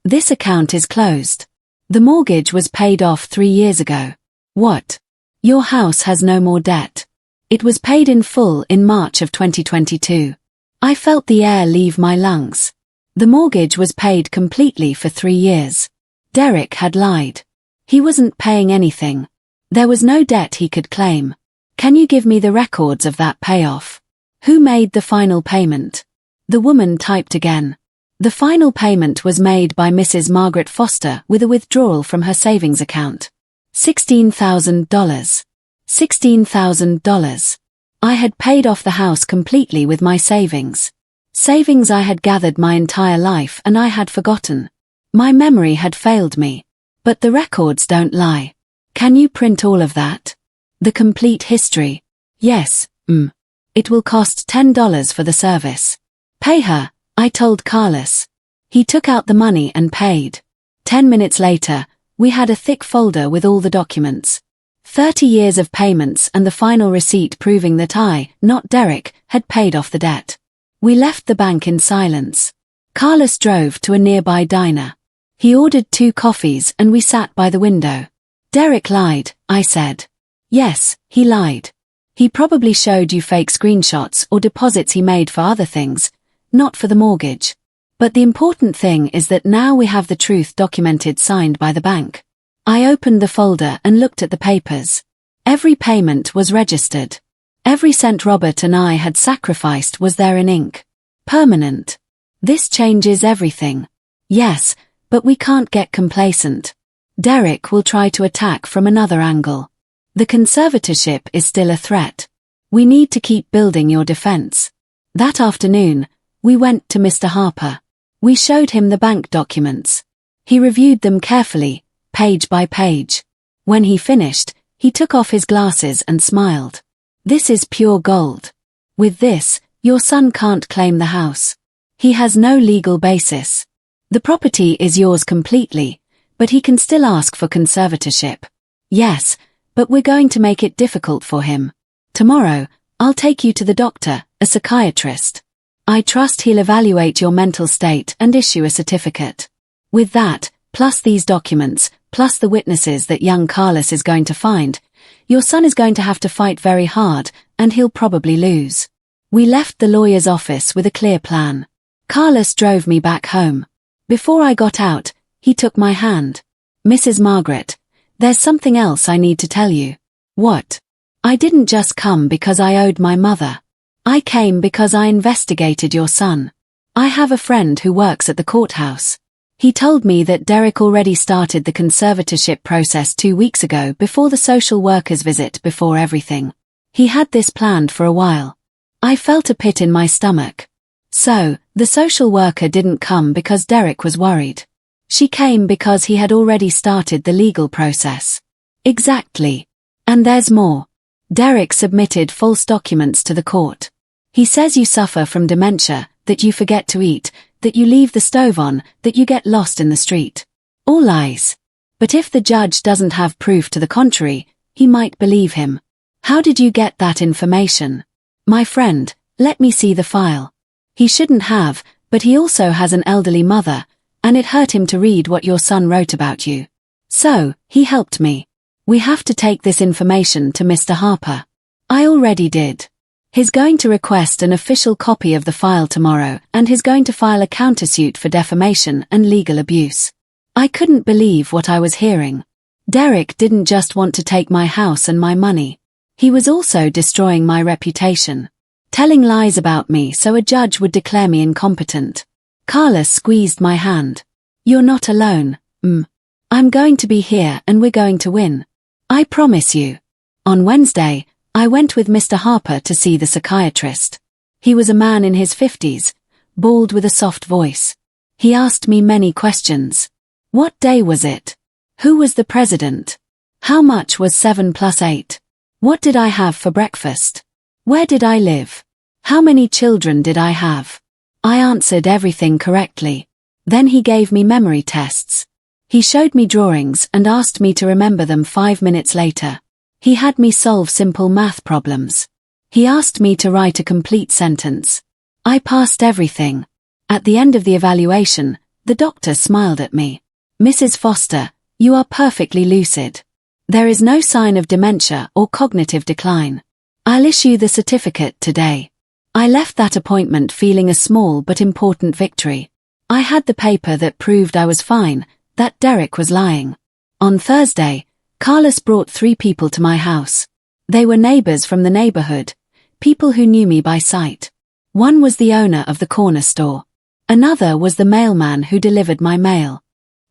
This account is closed. The mortgage was paid off 3 years ago. What? Your house has no more debt. It was paid in full in March of 2022. I felt the air leave my lungs. The mortgage was paid completely for 3 years. Derek had lied. He wasn't paying anything. There was no debt he could claim. Can you give me the records of that payoff? Who made the final payment? The woman typed again. The final payment was made by Mrs. Margaret Foster with a withdrawal from her savings account. $16,000. $16,000. I had paid off the house completely with my savings. Savings I had gathered my entire life and I had forgotten. My memory had failed me. But the records don't lie. Can you print all of that? The complete history? Yes, It will cost $10 for the service. Pay her, I told Carlos. He took out the money and paid. 10 minutes later, we had a thick folder with all the documents. 30 years of payments and the final receipt proving that I, not Derek, had paid off the debt. We left the bank in silence. Carlos drove to a nearby diner. He ordered 2 coffees and we sat by the window. Derek lied, I said. Yes, he lied. He probably showed you fake screenshots or deposits he made for other things, not for the mortgage. But the important thing is that now we have the truth documented, signed by the bank. I opened the folder and looked at the papers. Every payment was registered. Every cent Robert and I had sacrificed was there in ink. Permanent. This changes everything. Yes, but we can't get complacent. Derek will try to attack from another angle. The conservatorship is still a threat. We need to keep building your defense. That afternoon, we went to Mr. Harper. We showed him the bank documents. He reviewed them carefully, page by page. When he finished, he took off his glasses and smiled. This is pure gold. With this, your son can't claim the house. He has no legal basis. The property is yours completely, but he can still ask for conservatorship. Yes, but we're going to make it difficult for him. Tomorrow, I'll take you to the doctor, a psychiatrist. I trust he'll evaluate your mental state and issue a certificate. With that, plus these documents, plus the witnesses that young Carlos is going to find, your son is going to have to fight very hard, and he'll probably lose. We left the lawyer's office with a clear plan. Carlos drove me back home. Before I got out, he took my hand. Mrs. Margaret, there's something else I need to tell you. What? I didn't just come because I owed my mother. I came because I investigated your son. I have a friend who works at the courthouse. He told me that Derek already started the conservatorship process 2 weeks ago before the social worker's visit, before everything. He had this planned for a while. I felt a pit in my stomach. So, the social worker didn't come because Derek was worried. She came because he had already started the legal process. Exactly. And there's more. Derek submitted false documents to the court. He says you suffer from dementia, that you forget to eat, that you leave the stove on, that you get lost in the street. All lies. But if the judge doesn't have proof to the contrary, he might believe him. How did you get that information? My friend, let me see the file. He shouldn't have, but he also has an elderly mother, and it hurt him to read what your son wrote about you. So, he helped me. We have to take this information to Mr. Harper. I already did. He's going to request an official copy of the file tomorrow, and he's going to file a countersuit for defamation and legal abuse. I couldn't believe what I was hearing. Derek didn't just want to take my house and my money. He was also destroying my reputation. Telling lies about me so a judge would declare me incompetent. Carlos squeezed my hand. You're not alone, I'm going to be here and we're going to win. I promise you. On Wednesday, I went with Mr. Harper to see the psychiatrist. He was a man in his 50s, bald with a soft voice. He asked me many questions. What day was it? Who was the president? How much was 7 plus 8? What did I have for breakfast? Where did I live? How many children did I have? I answered everything correctly. Then he gave me memory tests. He showed me drawings and asked me to remember them 5 minutes later. He had me solve simple math problems. He asked me to write a complete sentence. I passed everything. At the end of the evaluation, the doctor smiled at me. Mrs. Foster, you are perfectly lucid. There is no sign of dementia or cognitive decline. I'll issue the certificate today. I left that appointment feeling a small but important victory. I had the paper that proved I was fine, that Derek was lying. On Thursday, Carlos brought 3 people to my house. They were neighbors from the neighborhood, people who knew me by sight. One was the owner of the corner store. Another was the mailman who delivered my mail.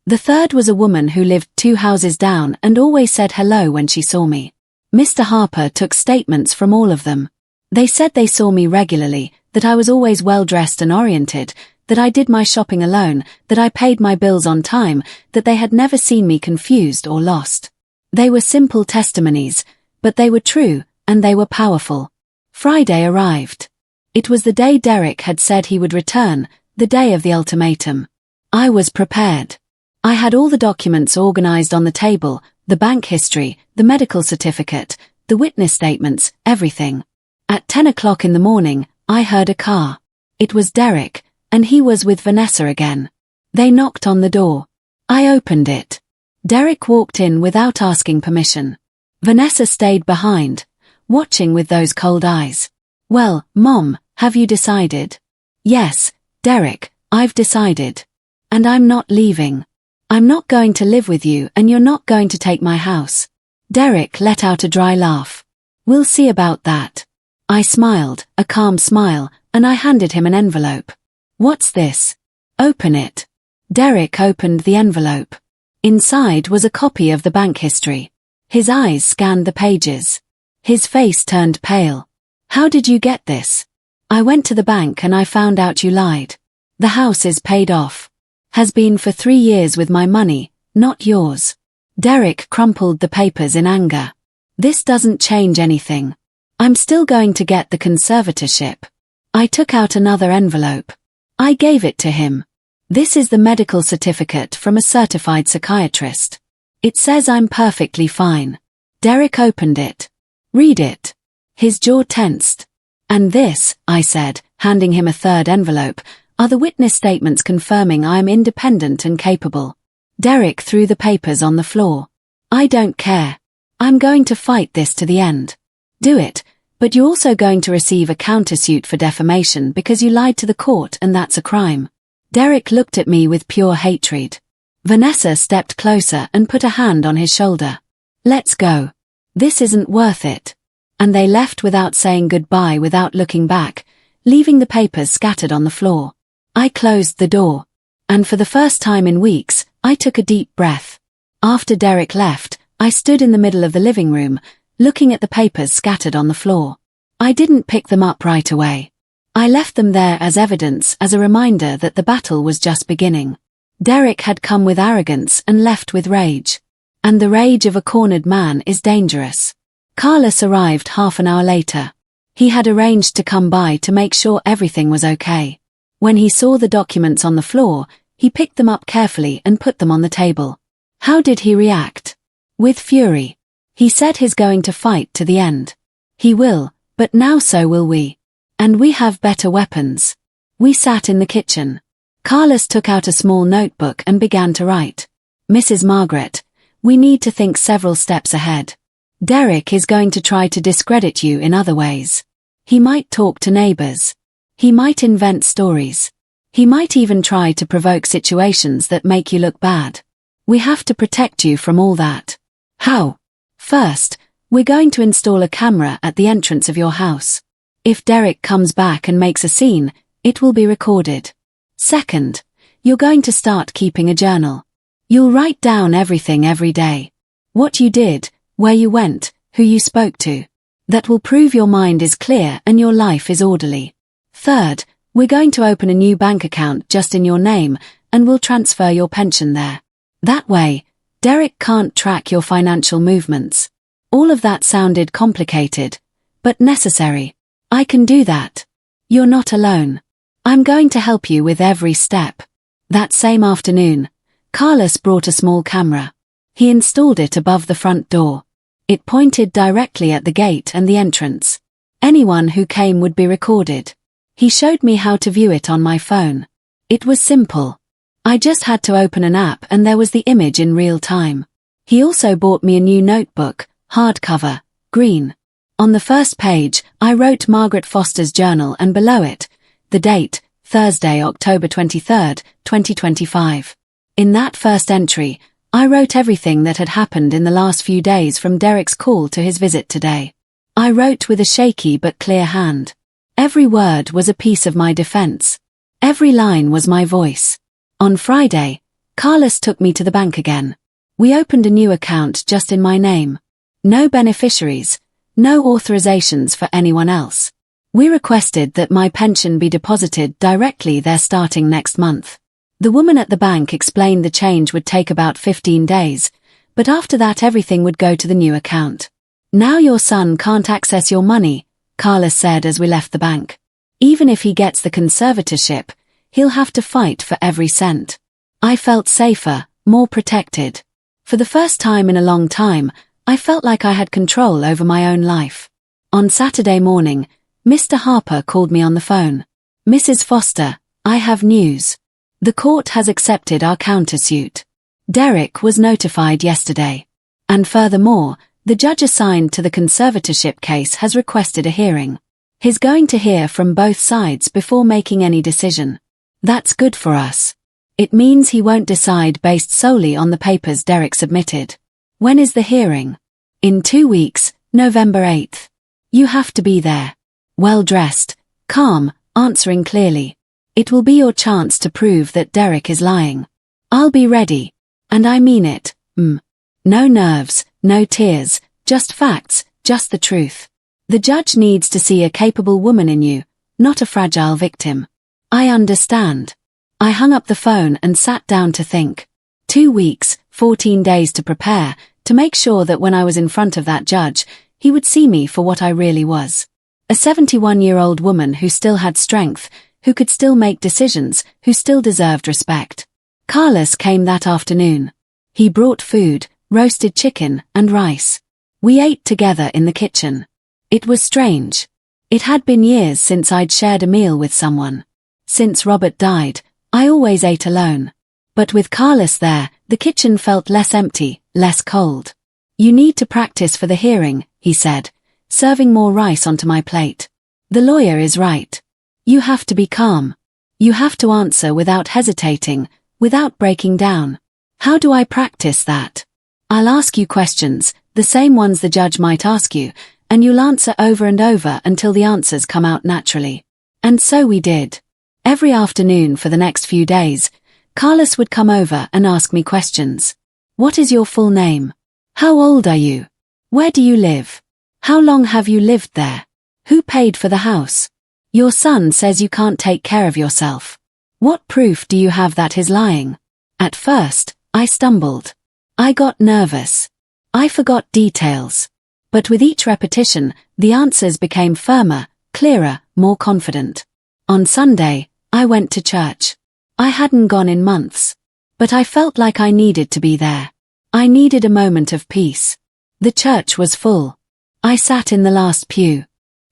The third was a woman who lived 2 houses down and always said hello when she saw me. Mr. Harper took statements from all of them. They said they saw me regularly, that I was always well-dressed and oriented, that I did my shopping alone, that I paid my bills on time, that they had never seen me confused or lost. They were simple testimonies, but they were true, and they were powerful. Friday arrived. It was the day Derek had said he would return, the day of the ultimatum. I was prepared. I had all the documents organized on the table, the bank history, the medical certificate, the witness statements, everything. At 10 o'clock in the morning, I heard a car. It was Derek, and he was with Vanessa again. They knocked on the door. I opened it. Derek walked in without asking permission. Vanessa stayed behind, watching with those cold eyes. "Well, Mom, have you decided?" "Yes, Derek, I've decided. And I'm not leaving. I'm not going to live with you and you're not going to take my house." Derek let out a dry laugh. "We'll see about that." I smiled, a calm smile, and I handed him an envelope. "What's this?" "Open it." Derek opened the envelope. Inside was a copy of the bank history. His eyes scanned the pages. His face turned pale. "How did you get this?" "I went to the bank and I found out you lied. The house is paid off. Has been for 3 years with my money, not yours." Derek crumpled the papers in anger. "This doesn't change anything. I'm still going to get the conservatorship." I took out another envelope. I gave it to him. "This is the medical certificate from a certified psychiatrist. It says I'm perfectly fine." Derek opened it. "Read it." His jaw tensed. "And this," I said, handing him a third envelope, "are the witness statements confirming I am independent and capable." Derek threw the papers on the floor. "I don't care. I'm going to fight this to the end." "Do it, but you're also going to receive a countersuit for defamation because you lied to the court and that's a crime." Derek looked at me with pure hatred. Vanessa stepped closer and put a hand on his shoulder. "Let's go. This isn't worth it." And they left without saying goodbye, without looking back, leaving the papers scattered on the floor. I closed the door. And for the first time in weeks, I took a deep breath. After Derek left, I stood in the middle of the living room, looking at the papers scattered on the floor. I didn't pick them up right away. I left them there as evidence, as a reminder that the battle was just beginning. Derek had come with arrogance and left with rage. And the rage of a cornered man is dangerous. Carlos arrived half an hour later. He had arranged to come by to make sure everything was okay. When he saw the documents on the floor, he picked them up carefully and put them on the table. How did he react? With fury. He said he's going to fight to the end. He will, but now so will we. And we have better weapons. We sat in the kitchen. Carlos took out a small notebook and began to write. "Mrs. Margaret, we need to think several steps ahead. Derek is going to try to discredit you in other ways. He might talk to neighbors. He might invent stories. He might even try to provoke situations that make you look bad. We have to protect you from all that." "How?" "First, we're going to install a camera at the entrance of your house. If Derek comes back and makes a scene, it will be recorded. Second, you're going to start keeping a journal. You'll write down everything every day. What you did, where you went, who you spoke to. That will prove your mind is clear and your life is orderly. Third, we're going to open a new bank account just in your name and we'll transfer your pension there. That way, Derek can't track your financial movements." All of that sounded complicated, but necessary. "I can do that. You're not alone. I'm going to help you with every step." That same afternoon, Carlos brought a small camera. He installed it above the front door. It pointed directly at the gate and the entrance. Anyone who came would be recorded. He showed me how to view it on my phone. It was simple. I just had to open an app and there was the image in real time. He also bought me a new notebook, hardcover, green. On the first page, I wrote Margaret Foster's journal and below it, the date, Thursday, October 23rd, 2025. In that first entry, I wrote everything that had happened in the last few days from Derek's call to his visit today. I wrote with a shaky but clear hand. Every word was a piece of my defense. Every line was my voice. On Friday, Carlos took me to the bank again. We opened a new account just in my name. No beneficiaries, no authorizations for anyone else. We requested that my pension be deposited directly there starting next month. The woman at the bank explained the change would take about 15 days, but after that everything would go to the new account. Now your son can't access your money, Carlos said as we left the bank. Even if he gets the conservatorship, he'll have to fight for every cent. I felt safer, more protected. For the first time in a long time, I felt like I had control over my own life. On Saturday morning, Mr. Harper called me on the phone. Mrs. Foster, I have news. The court has accepted our countersuit. Derek was notified yesterday. And furthermore, the judge assigned to the conservatorship case has requested a hearing. He's going to hear from both sides before making any decision. That's good for us. It means he won't decide based solely on the papers Derek submitted. When is the hearing? In 2 weeks, November 8th. You have to be there. Well dressed, calm, answering clearly. It will be your chance to prove that Derek is lying. I'll be ready. And I mean it. No nerves, no tears, just facts, just the truth. The judge needs to see a capable woman in you, not a fragile victim. I understand. I hung up the phone and sat down to think. 2 weeks, 14 days to prepare, to make sure that when I was in front of that judge, he would see me for what I really was. A 71-year-old woman who still had strength, who could still make decisions, who still deserved respect. Carlos came that afternoon. He brought food, roasted chicken, and rice. We ate together in the kitchen. It was strange. It had been years since I'd shared a meal with someone. Since Robert died, I always ate alone. But with Carlos there, the kitchen felt less empty, less cold. You need to practice for the hearing, he said, serving more rice onto my plate. The lawyer is right. You have to be calm. You have to answer without hesitating, without breaking down. How do I practice that? I'll ask you questions, the same ones the judge might ask you, and you'll answer over and over until the answers come out naturally. And so we did. Every afternoon for the next few days, Carlos would come over and ask me questions. What is your full name? How old are you? Where do you live? How long have you lived there? Who paid for the house? Your son says you can't take care of yourself. What proof do you have that he's lying? At first, I stumbled. I got nervous. I forgot details. But with each repetition, the answers became firmer, clearer, more confident. On Sunday, I went to church. I hadn't gone in months. But I felt like I needed to be there. I needed a moment of peace. The church was full. I sat in the last pew.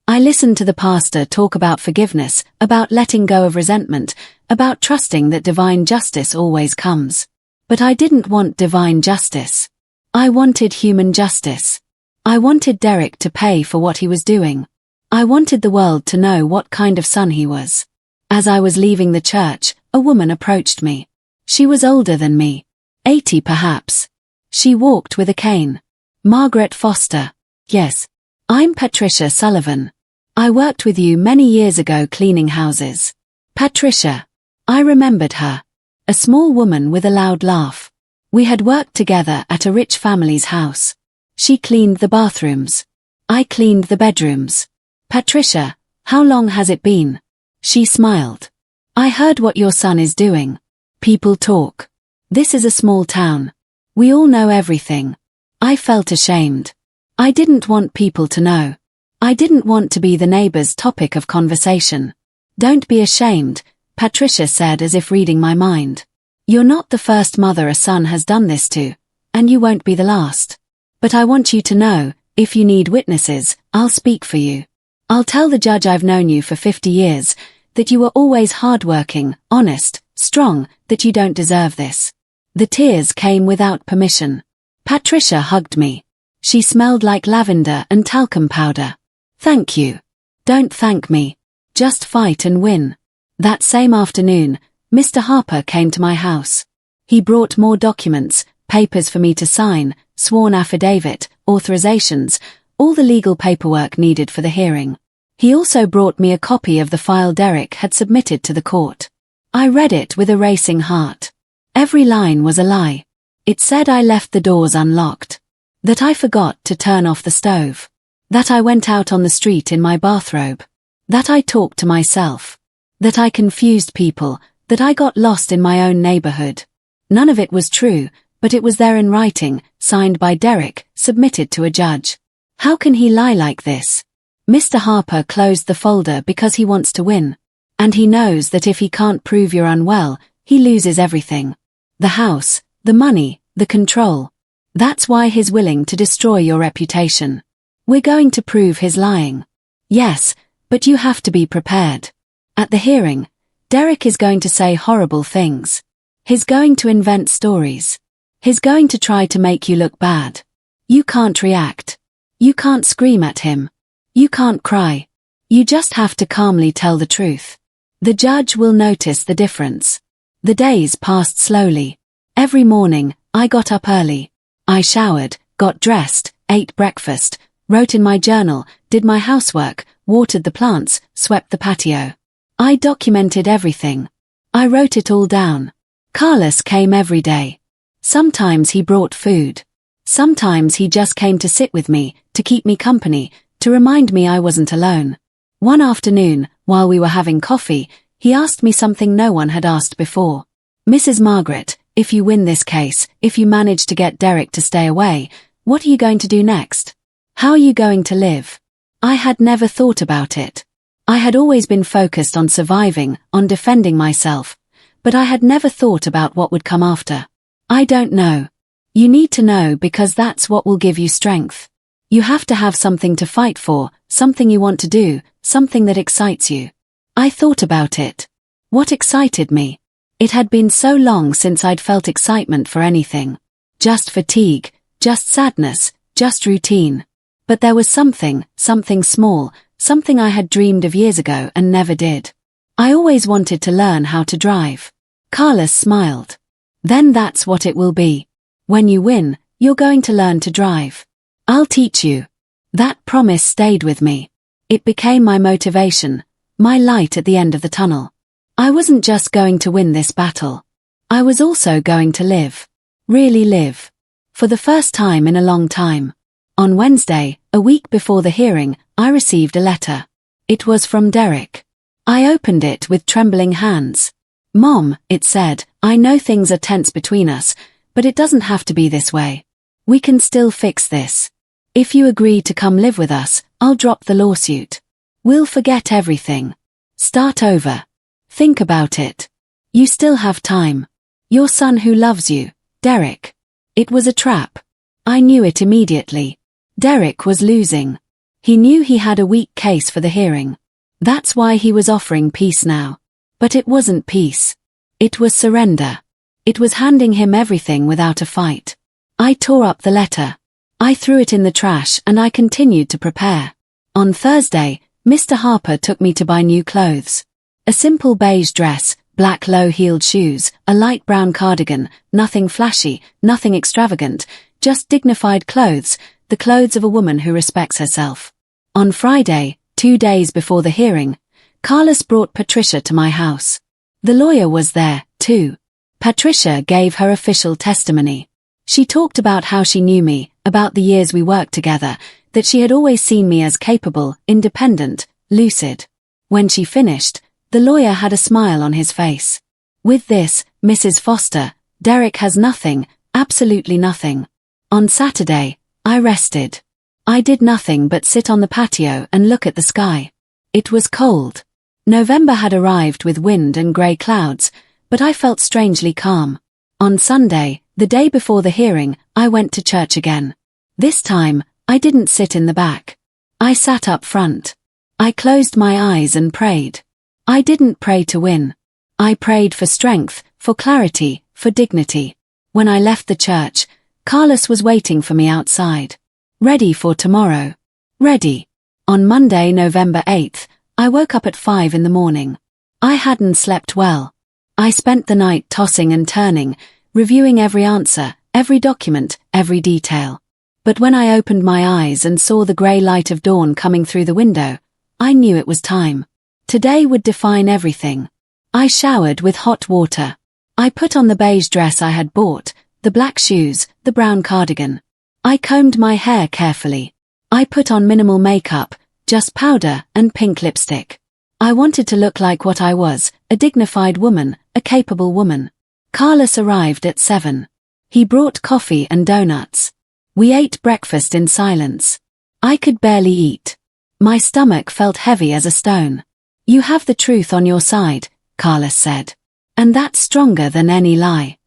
I listened to the pastor talk about forgiveness, about letting go of resentment, about trusting that divine justice always comes. But I didn't want divine justice. I wanted human justice. I wanted Derek to pay for what he was doing. I wanted the world to know what kind of son he was. As I was leaving the church, a woman approached me. She was older than me. 80 perhaps. She walked with a cane. Margaret Foster. Yes. I'm Patricia Sullivan. I worked with you many years ago cleaning houses. Patricia. I remembered her. A small woman with a loud laugh. We had worked together at a rich family's house. She cleaned the bathrooms. I cleaned the bedrooms. Patricia, how long has it been? She smiled. I heard what your son is doing. People talk. This is a small town. We all know everything. I felt ashamed. I didn't want people to know. I didn't want to be the neighbor's topic of conversation. Don't be ashamed, Patricia said as if reading my mind. You're not the first mother a son has done this to, and you won't be the last. But I want you to know, if you need witnesses, I'll speak for you. I'll tell the judge I've known you for 50 years, that you were always hardworking, honest, strong, that you don't deserve this. The tears came without permission. Patricia hugged me. She smelled like lavender and talcum powder. Thank you. Don't thank me. Just fight and win. That same afternoon, Mr. Harper came to my house. He brought more documents, papers for me to sign, sworn affidavit, authorizations, all the legal paperwork needed for the hearing. He also brought me a copy of the file Derek had submitted to the court. I read it with a racing heart. Every line was a lie. It said I left the doors unlocked. That I forgot to turn off the stove. That I went out on the street in my bathrobe. That I talked to myself. That I confused people, that I got lost in my own neighborhood. None of it was true, but it was there in writing, signed by Derek, submitted to a judge. How can he lie like this? Mr. Harper closed the folder because he wants to win. And he knows that if he can't prove you're unwell, he loses everything. The house, the money, the control. That's why he's willing to destroy your reputation. We're going to prove he's lying. Yes, but you have to be prepared. At the hearing, Derek is going to say horrible things. He's going to invent stories. He's going to try to make you look bad. You can't react. You can't scream at him. You can't cry. You just have to calmly tell the truth. The judge will notice the difference. The days passed slowly. Every morning, I got up early. I showered, got dressed, ate breakfast, wrote in my journal, did my housework, watered the plants, swept the patio. I documented everything. I wrote it all down. Carlos came every day. Sometimes he brought food. Sometimes he just came to sit with me, to keep me company, to remind me I wasn't alone. One afternoon, while we were having coffee, he asked me something no one had asked before. Mrs. Margaret, if you win this case, if you manage to get Derek to stay away, what are you going to do next? How are you going to live? I had never thought about it. I had always been focused on surviving, on defending myself, but I had never thought about what would come after. I don't know. You need to know because that's what will give you strength. You have to have something to fight for, something you want to do, something that excites you. I thought about it. What excited me? It had been so long since I'd felt excitement for anything. Just fatigue, just sadness, just routine. But there was something small, something I had dreamed of years ago and never did. I always wanted to learn how to drive. Carlos smiled. Then that's what it will be. When you win, you're going to learn to drive. I'll teach you. That promise stayed with me. It became my motivation, my light at the end of the tunnel. I wasn't just going to win this battle. I was also going to live. Really live. For the first time in a long time. On Wednesday, a week before the hearing, I received a letter. It was from Derek. I opened it with trembling hands. Mom, it said, I know things are tense between us, but it doesn't have to be this way. We can still fix this. If you agree to come live with us, I'll drop the lawsuit. We'll forget everything. Start over. Think about it. You still have time. Your son who loves you, Derek. It was a trap. I knew it immediately. Derek was losing. He knew he had a weak case for the hearing. That's why he was offering peace now. But it wasn't peace. It was surrender. It was handing him everything without a fight. I tore up the letter. I threw it in the trash and I continued to prepare. On Thursday, Mr. Harper took me to buy new clothes. A simple beige dress, black low-heeled shoes, a light brown cardigan, nothing flashy, nothing extravagant, just dignified clothes, the clothes of a woman who respects herself. On Friday, 2 days before the hearing, Carlos brought Patricia to my house. The lawyer was there, too. Patricia gave her official testimony. She talked about how she knew me, about the years we worked together, that she had always seen me as capable, independent, lucid. When she finished, the lawyer had a smile on his face. With this, Mrs. Foster, Derek has nothing, absolutely nothing. On Saturday, I rested. I did nothing but sit on the patio and look at the sky. It was cold. November had arrived with wind and grey clouds, but I felt strangely calm. On Sunday, the day before the hearing, I went to church again. This time, I didn't sit in the back. I sat up front. I closed my eyes and prayed. I didn't pray to win. I prayed for strength, for clarity, for dignity. When I left the church, Carlos was waiting for me outside. Ready for tomorrow. Ready. On Monday, November 8th, I woke up at 5 in the morning. I hadn't slept well. I spent the night tossing and turning, reviewing every answer, every document, every detail. But when I opened my eyes and saw the grey light of dawn coming through the window, I knew it was time. Today would define everything. I showered with hot water. I put on the beige dress I had bought, the black shoes, the brown cardigan. I combed my hair carefully. I put on minimal makeup, just powder and pink lipstick. I wanted to look like what I was, a dignified woman, a capable woman. Carlos arrived at 7. He brought coffee and donuts. We ate breakfast in silence. I could barely eat. My stomach felt heavy as a stone. You have the truth on your side, Carlos said. And that's stronger than any lie.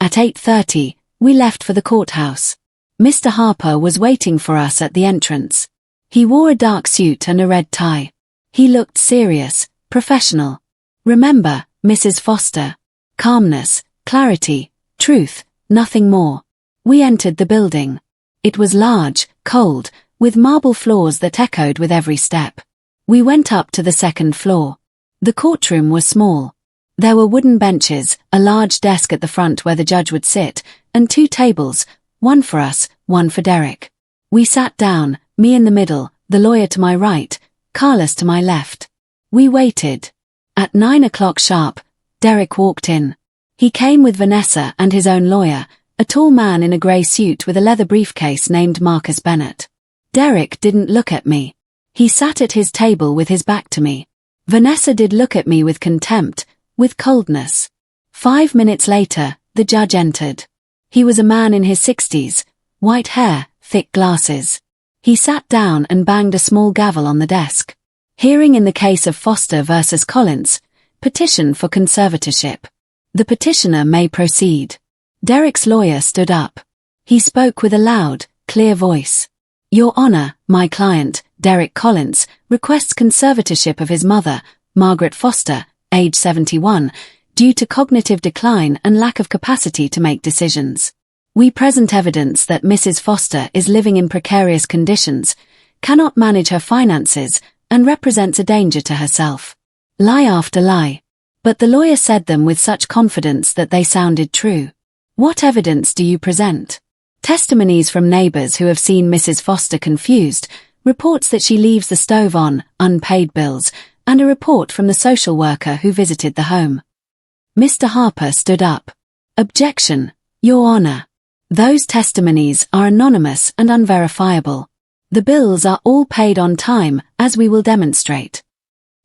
At 8:30, we left for the courthouse. Mr. Harper was waiting for us at the entrance. He wore a dark suit and a red tie. He looked serious, professional. Remember, Mrs. Foster. Calmness, clarity, truth, nothing more. We entered the building. It was large, cold, with marble floors that echoed with every step. We went up to the second floor. The courtroom was small. There were wooden benches, a large desk at the front where the judge would sit, and 2 tables, one for us, one for Derek. We sat down, me in the middle, the lawyer to my right, Carlos to my left. We waited. At 9 o'clock sharp, Derek walked in. He came with Vanessa and his own lawyer, a tall man in a grey suit with a leather briefcase named Marcus Bennett. Derek didn't look at me. He sat at his table with his back to me. Vanessa did look at me with contempt, with coldness. 5 minutes later, the judge entered. He was a man in his 60s, white hair, thick glasses. He sat down and banged a small gavel on the desk. Hearing in the case of Foster versus Collins, petition for conservatorship. The petitioner may proceed. Derek's lawyer stood up. He spoke with a loud, clear voice. Your Honor, my client, Derek Collins, requests conservatorship of his mother, Margaret Foster, age 71, due to cognitive decline and lack of capacity to make decisions. We present evidence that Mrs. Foster is living in precarious conditions, cannot manage her finances, and represents a danger to herself. Lie after lie. But the lawyer said them with such confidence that they sounded true. What evidence do you present? Testimonies from neighbors who have seen Mrs. Foster confused, reports that she leaves the stove on, unpaid bills, and a report from the social worker who visited the home. Mr. Harper stood up. Objection, Your Honor. Those testimonies are anonymous and unverifiable. The bills are all paid on time, as we will demonstrate.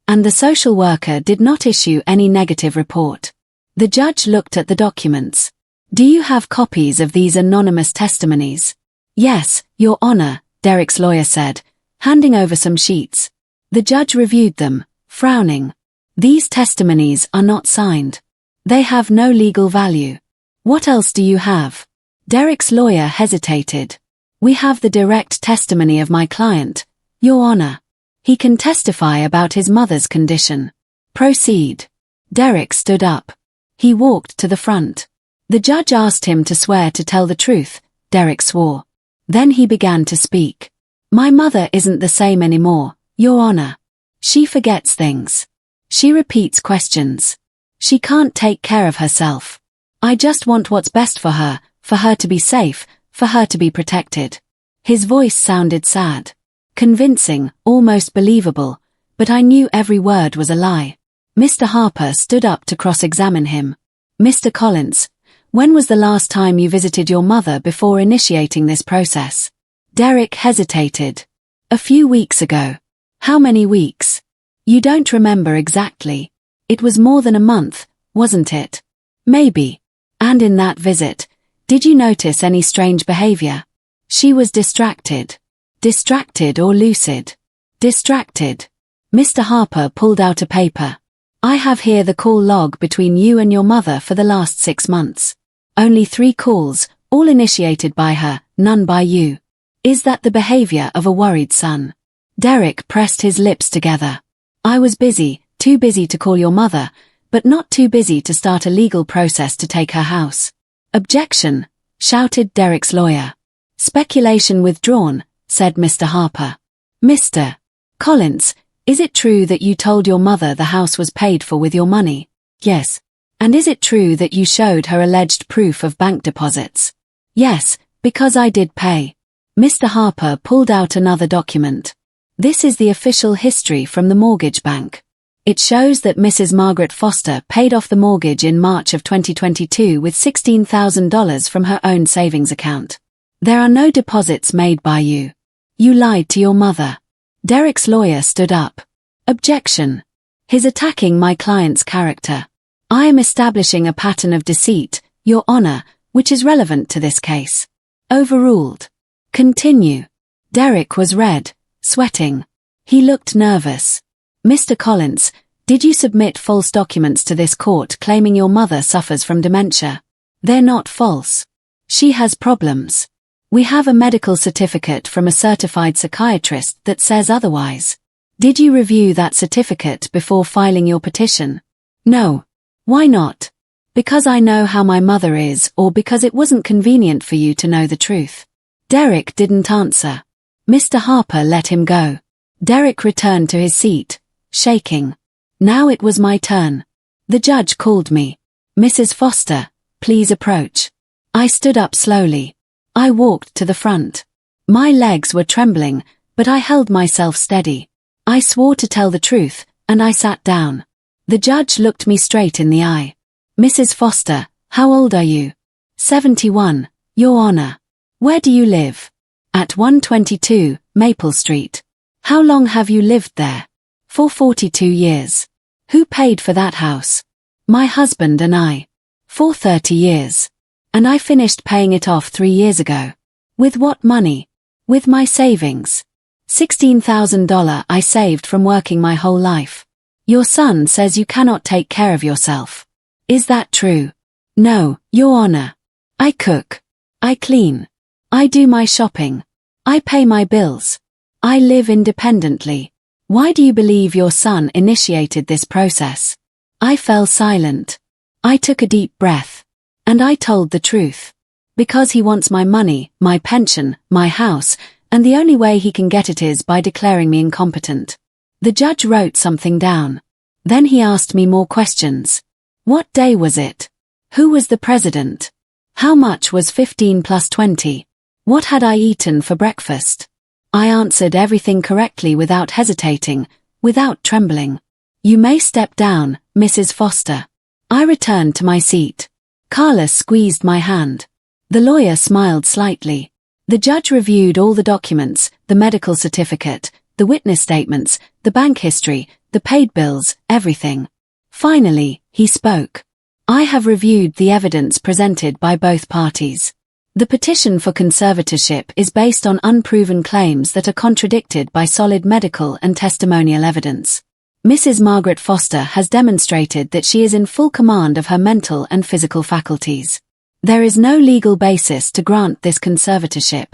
And the social worker did not issue any negative report. The judge looked at the documents. Do you have copies of these anonymous testimonies? Yes, Your Honor, Derek's lawyer said, handing over some sheets. The judge reviewed them, frowning. These testimonies are not signed. They have no legal value. What else do you have? Derek's lawyer hesitated. We have the direct testimony of my client, Your Honor. He can testify about his mother's condition. Proceed. Derek stood up. He walked to the front. The judge asked him to swear to tell the truth. Derek swore. Then he began to speak. My mother isn't the same anymore, Your Honor. She forgets things. She repeats questions. She can't take care of herself. I just want what's best for her to be safe, for her to be protected. His voice sounded sad. Convincing, almost believable, but I knew every word was a lie. Mr. Harper stood up to cross-examine him. Mr. Collins, when was the last time you visited your mother before initiating this process? Derek hesitated. A few weeks ago. How many weeks? You don't remember exactly. It was more than a month, wasn't it? Maybe. And in that visit, did you notice any strange behavior? She was distracted. Distracted or lucid? Distracted. Mr. Harper pulled out a paper. I have here the call log between you and your mother for the last 6 months. Only 3 calls, all initiated by her, none by you. Is that the behavior of a worried son? Derek pressed his lips together. I was busy, too busy to call your mother, but not too busy to start a legal process to take her house. Objection, shouted Derek's lawyer. Speculation withdrawn, said Mr. Harper. Mr. Collins, is it true that you told your mother the house was paid for with your money? Yes. And is it true that you showed her alleged proof of bank deposits? Yes, because I did pay. Mr. Harper pulled out another document. This is the official history from the mortgage bank. It shows that Mrs. Margaret Foster paid off the mortgage in March of 2022 with $16,000 from her own savings account. There are no deposits made by you. You lied to your mother. Derek's lawyer stood up. Objection, His attacking my client's character. I am establishing a pattern of deceit, Your Honor, which is relevant to this case. Overruled. Continue. Derek was red, sweating. He looked nervous. Mr. Collins, did you submit false documents to this court claiming your mother suffers from dementia? They're not false. She has problems. We have a medical certificate from a certified psychiatrist that says otherwise. Did you review that certificate before filing your petition? No. Why not? Because I know how my mother is, or because it wasn't convenient for you to know the truth? Derek didn't answer. Mr. Harper let him go. Derek returned to his seat, shaking. Now it was my turn. The judge called me. Mrs. Foster, please approach. I stood up slowly. I walked to the front. My legs were trembling, but I held myself steady. I swore to tell the truth, and I sat down. The judge looked me straight in the eye. Mrs. Foster, how old are you? 71, Your Honor. Where do you live? At 122, Maple Street. How long have you lived there? For 42 years. Who paid for that house? My husband and I. For 30 years. And I finished paying it off 3 years ago. With what money? With my savings. $16,000 I saved from working my whole life. Your son says you cannot take care of yourself. Is that true? No, Your Honor. I cook. I clean. I do my shopping. I pay my bills. I live independently. Why do you believe your son initiated this process? I fell silent. I took a deep breath. And I told the truth. Because he wants my money, my pension, my house, and the only way he can get it is by declaring me incompetent. The judge wrote something down. Then he asked me more questions. What day was it? Who was the president? How much was 15 plus 20? What had I eaten for breakfast? I answered everything correctly without hesitating, without trembling. You may step down, Mrs. Foster. I returned to my seat. Carlos squeezed my hand. The lawyer smiled slightly. The judge reviewed all the documents, the medical certificate, the witness statements, the bank history, the paid bills, everything. Finally, he spoke. I have reviewed the evidence presented by both parties. The petition for conservatorship is based on unproven claims that are contradicted by solid medical and testimonial evidence. Mrs. Margaret Foster has demonstrated that she is in full command of her mental and physical faculties. There is no legal basis to grant this conservatorship.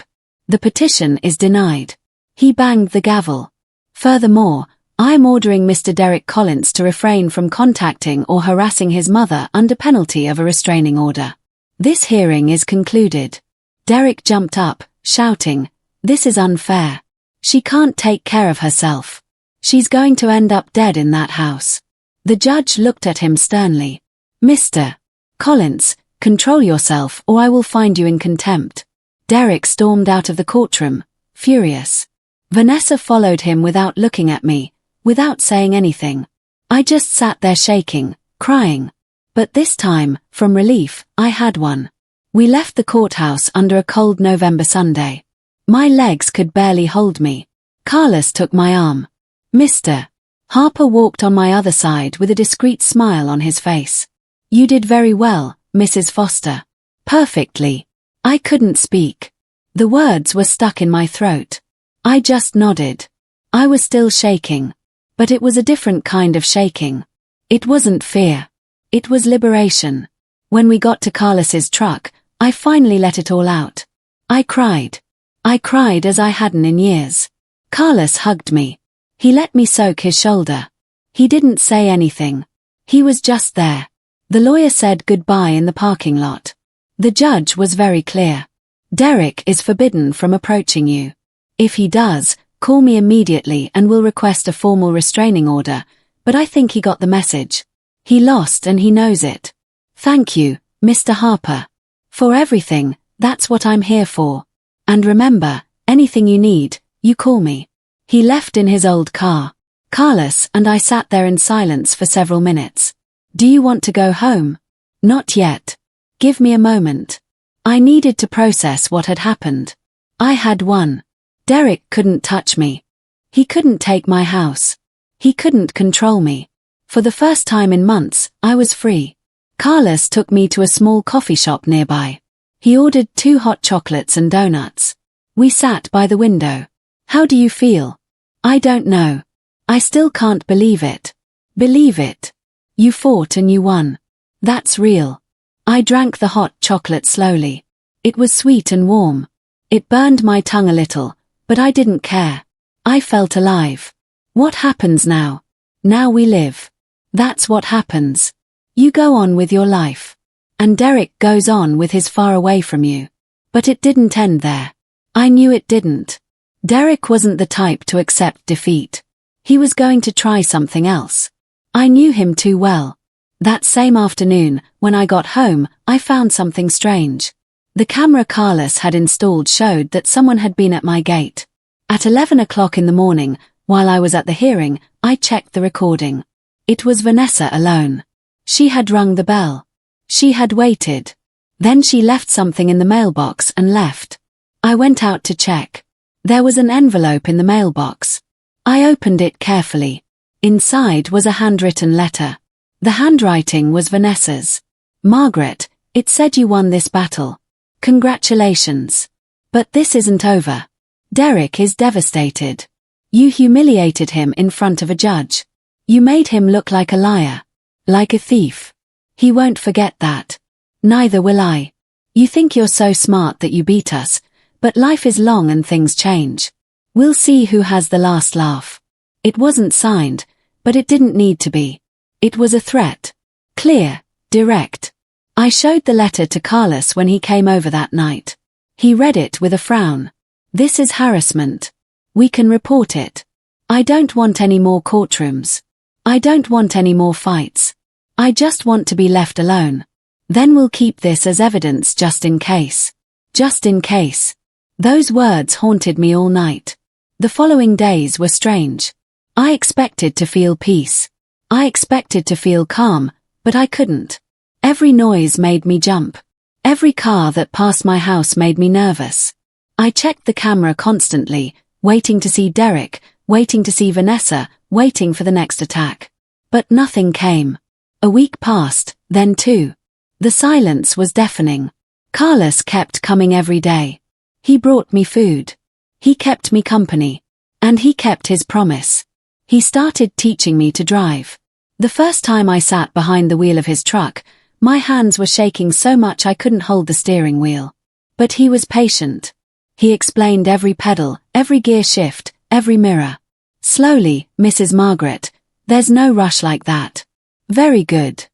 The petition is denied. He banged the gavel. Furthermore, I am ordering Mr. Derek Collins to refrain from contacting or harassing his mother under penalty of a restraining order. This hearing is concluded. Derek jumped up, shouting, "This is unfair. She can't take care of herself. She's going to end up dead in that house." The judge looked at him sternly. "Mr. Collins, control yourself or I will find you in contempt." Derek stormed out of the courtroom, furious. Vanessa followed him without looking at me, without saying anything. I just sat there shaking, crying. But this time, from relief, I had one. We left the courthouse under a cold November Sunday. My legs could barely hold me. Carlos took my arm. Mr. Harper walked on my other side with a discreet smile on his face. "You did very well, Mrs. Foster." "Perfectly." I couldn't speak. The words were stuck in my throat. I just nodded. I was still shaking. But it was a different kind of shaking. It wasn't fear. It was liberation. When we got to Carlos's truck, I finally let it all out. I cried. I cried as I hadn't in years. Carlos hugged me. He let me soak his shoulder. He didn't say anything. He was just there. The lawyer said goodbye in the parking lot. The judge was very clear. "Derek is forbidden from approaching you. If he does, call me immediately and we'll request a formal restraining order," but I think he got the message. He lost and he knows it. Thank you, Mr. Harper. For everything, that's what I'm here for. And remember, anything you need, you call me. He left in his old car. Carlos and I sat there in silence for several minutes. "Do you want to go home?" "Not yet. Give me a moment." I needed to process what had happened. I had won. Derek couldn't touch me. He couldn't take my house. He couldn't control me. For the first time in months, I was free. Carlos took me to a small coffee shop nearby. He ordered 2 hot chocolates and donuts. We sat by the window. How do you feel? I don't know. I still can't believe it. Believe it. You fought and you won. That's real. I drank the hot chocolate slowly. It was sweet and warm. It burned my tongue a little, but I didn't care. I felt alive. What happens now? Now we live. That's what happens. You go on with your life. And Derek goes on with his far away from you. But it didn't end there. I knew it didn't. Derek wasn't the type to accept defeat. He was going to try something else. I knew him too well. That same afternoon, when I got home, I found something strange. The camera Carlos had installed showed that someone had been at my gate. At 11 o'clock in the morning, while I was at the hearing, I checked the recording. It was Vanessa alone. She had rung the bell. She had waited. Then she left something in the mailbox and left. I went out to check. There was an envelope in the mailbox. I opened it carefully. Inside was a handwritten letter. The handwriting was Vanessa's. Margaret, it said you won this battle. Congratulations. But this isn't over. Derek is devastated. You humiliated him in front of a judge. You made him look like a liar. Like a thief. He won't forget that. Neither will I. You think you're so smart that you beat us, but life is long and things change. We'll see who has the last laugh. It wasn't signed, but it didn't need to be. It was a threat. Clear, direct. I showed the letter to Carlos when he came over that night. He read it with a frown. This is harassment. We can report it. I don't want any more courtrooms. I don't want any more fights. I just want to be left alone. Then we'll keep this as evidence just in case. Just in case. Those words haunted me all night. The following days were strange. I expected to feel peace. I expected to feel calm, but I couldn't. Every noise made me jump. Every car that passed my house made me nervous. I checked the camera constantly, waiting to see Derek, waiting to see Vanessa, waiting for the next attack. But nothing came. A week passed, then 2. The silence was deafening. Carlos kept coming every day. He brought me food. He kept me company. And he kept his promise. He started teaching me to drive. The first time I sat behind the wheel of his truck, my hands were shaking so much I couldn't hold the steering wheel. But he was patient. He explained every pedal, every gear shift, every mirror. Slowly, Mrs. Margaret, there's no rush like that. Very good.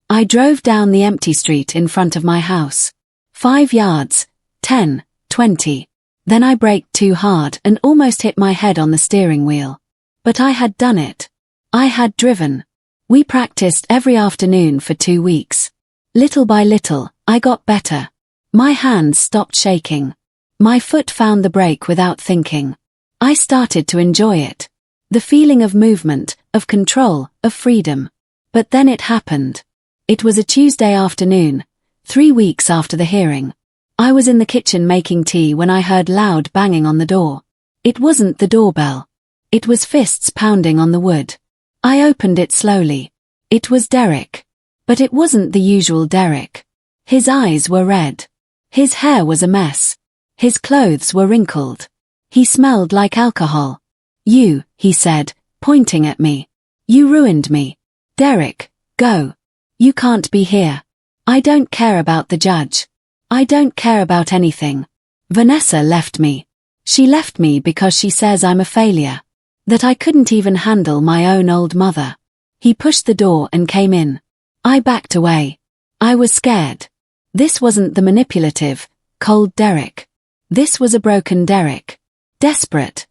I drove down the empty street in front of my house. 5 yards, 10, 20. Then I braked too hard and almost hit my head on the steering wheel. But I had done it. I had driven. We practiced every afternoon for 2 weeks. Little by little, I got better. My hands stopped shaking. My foot found the brake without thinking. I started to enjoy it. The feeling of movement, of control, of freedom. But then it happened. It was a Tuesday afternoon, 3 weeks after the hearing. I was in the kitchen making tea when I heard loud banging on the door. It wasn't the doorbell. It was fists pounding on the wood. I opened it slowly. It was Derek. But it wasn't the usual Derek. His eyes were red. His hair was a mess. His clothes were wrinkled. He smelled like alcohol. You, he said, pointing at me. You ruined me. Derek, go. You can't be here. I don't care about the judge. I don't care about anything. Vanessa left me. She left me because she says I'm a failure. That I couldn't even handle my own old mother. He pushed the door and came in. I backed away. I was scared. This wasn't the manipulative, cold Derek. This was a broken Derek. Desperate.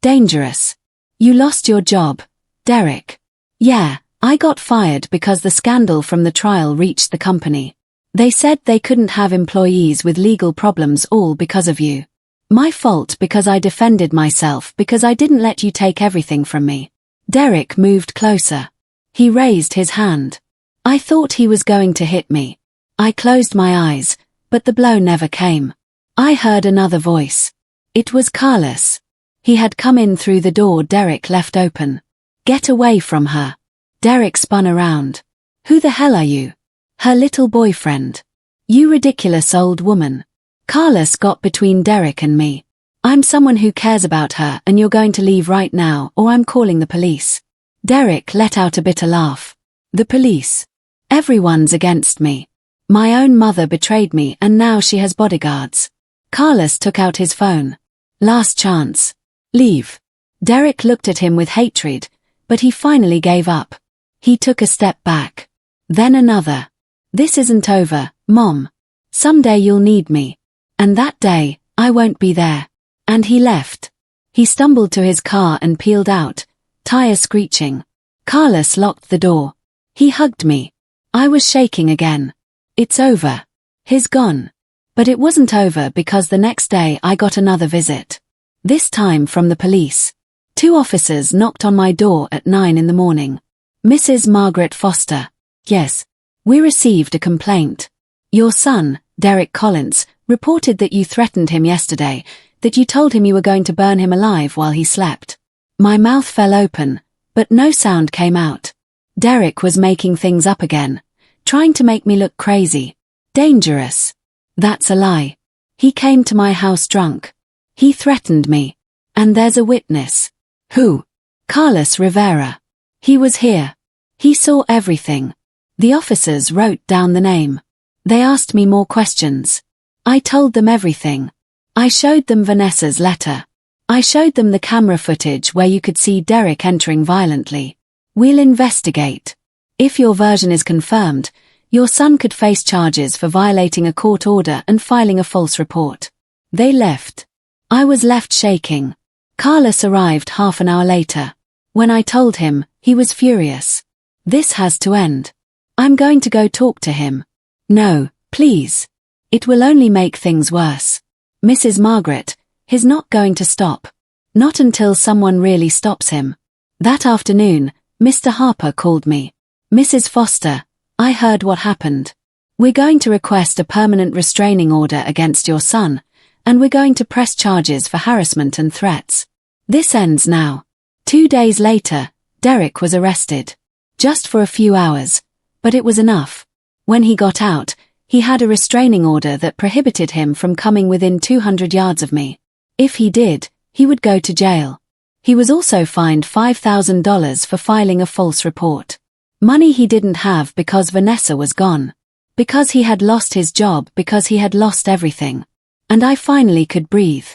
Dangerous. You lost your job, Derek. Yeah, I got fired because the scandal from the trial reached the company. They said they couldn't have employees with legal problems all because of you. My fault because I defended myself because I didn't let you take everything from me. Derek moved closer. He raised his hand. I thought he was going to hit me. I closed my eyes, but the blow never came. I heard another voice. It was Carlos. He had come in through the door Derek left open. Get away from her. Derek spun around. Who the hell are you? Her little boyfriend. You ridiculous old woman. Carlos got between Derek and me. I'm someone who cares about her and you're going to leave right now or I'm calling the police. Derek let out a bitter laugh. The police. Everyone's against me. My own mother betrayed me and now she has bodyguards. Carlos took out his phone. Last chance. Leave. Derek looked at him with hatred, but he finally gave up. He took a step back. Then another. This isn't over, Mom. Someday you'll need me. And that day, I won't be there. And he left. He stumbled to his car and peeled out, tires screeching. Carlos locked the door. He hugged me. I was shaking again. It's over. He's gone. But it wasn't over because the next day I got another visit. This time from the police. 2 officers knocked on my door at 9 in the morning. Mrs. Margaret Foster. Yes. We received a complaint. Your son, Derek Collins, reported that you threatened him yesterday, that you told him you were going to burn him alive while he slept. My mouth fell open, but no sound came out. Derek was making things up again, trying to make me look crazy. Dangerous. That's a lie. He came to my house drunk. He threatened me. And there's a witness. Who? Carlos Rivera. He was here. He saw everything. The officers wrote down the name. They asked me more questions. I told them everything. I showed them Vanessa's letter. I showed them the camera footage where you could see Derek entering violently. We'll investigate. If your version is confirmed, your son could face charges for violating a court order and filing a false report. They left. I was left shaking. Carlos arrived half an hour later. When I told him, he was furious. This has to end. I'm going to go talk to him. No, please. It will only make things worse. Mrs. Margaret, he's not going to stop. Not until someone really stops him. That afternoon, Mr. Harper called me. Mrs. Foster, I heard what happened. We're going to request a permanent restraining order against your son, and we're going to press charges for harassment and threats. This ends now. 2 days later, Derek was arrested. Just for a few hours. But it was enough. When he got out, he had a restraining order that prohibited him from coming within 200 yards of me. If he did, he would go to jail. He was also fined $5,000 for filing a false report. Money he didn't have because Vanessa was gone. Because he had lost his job, because he had lost everything. And I finally could breathe.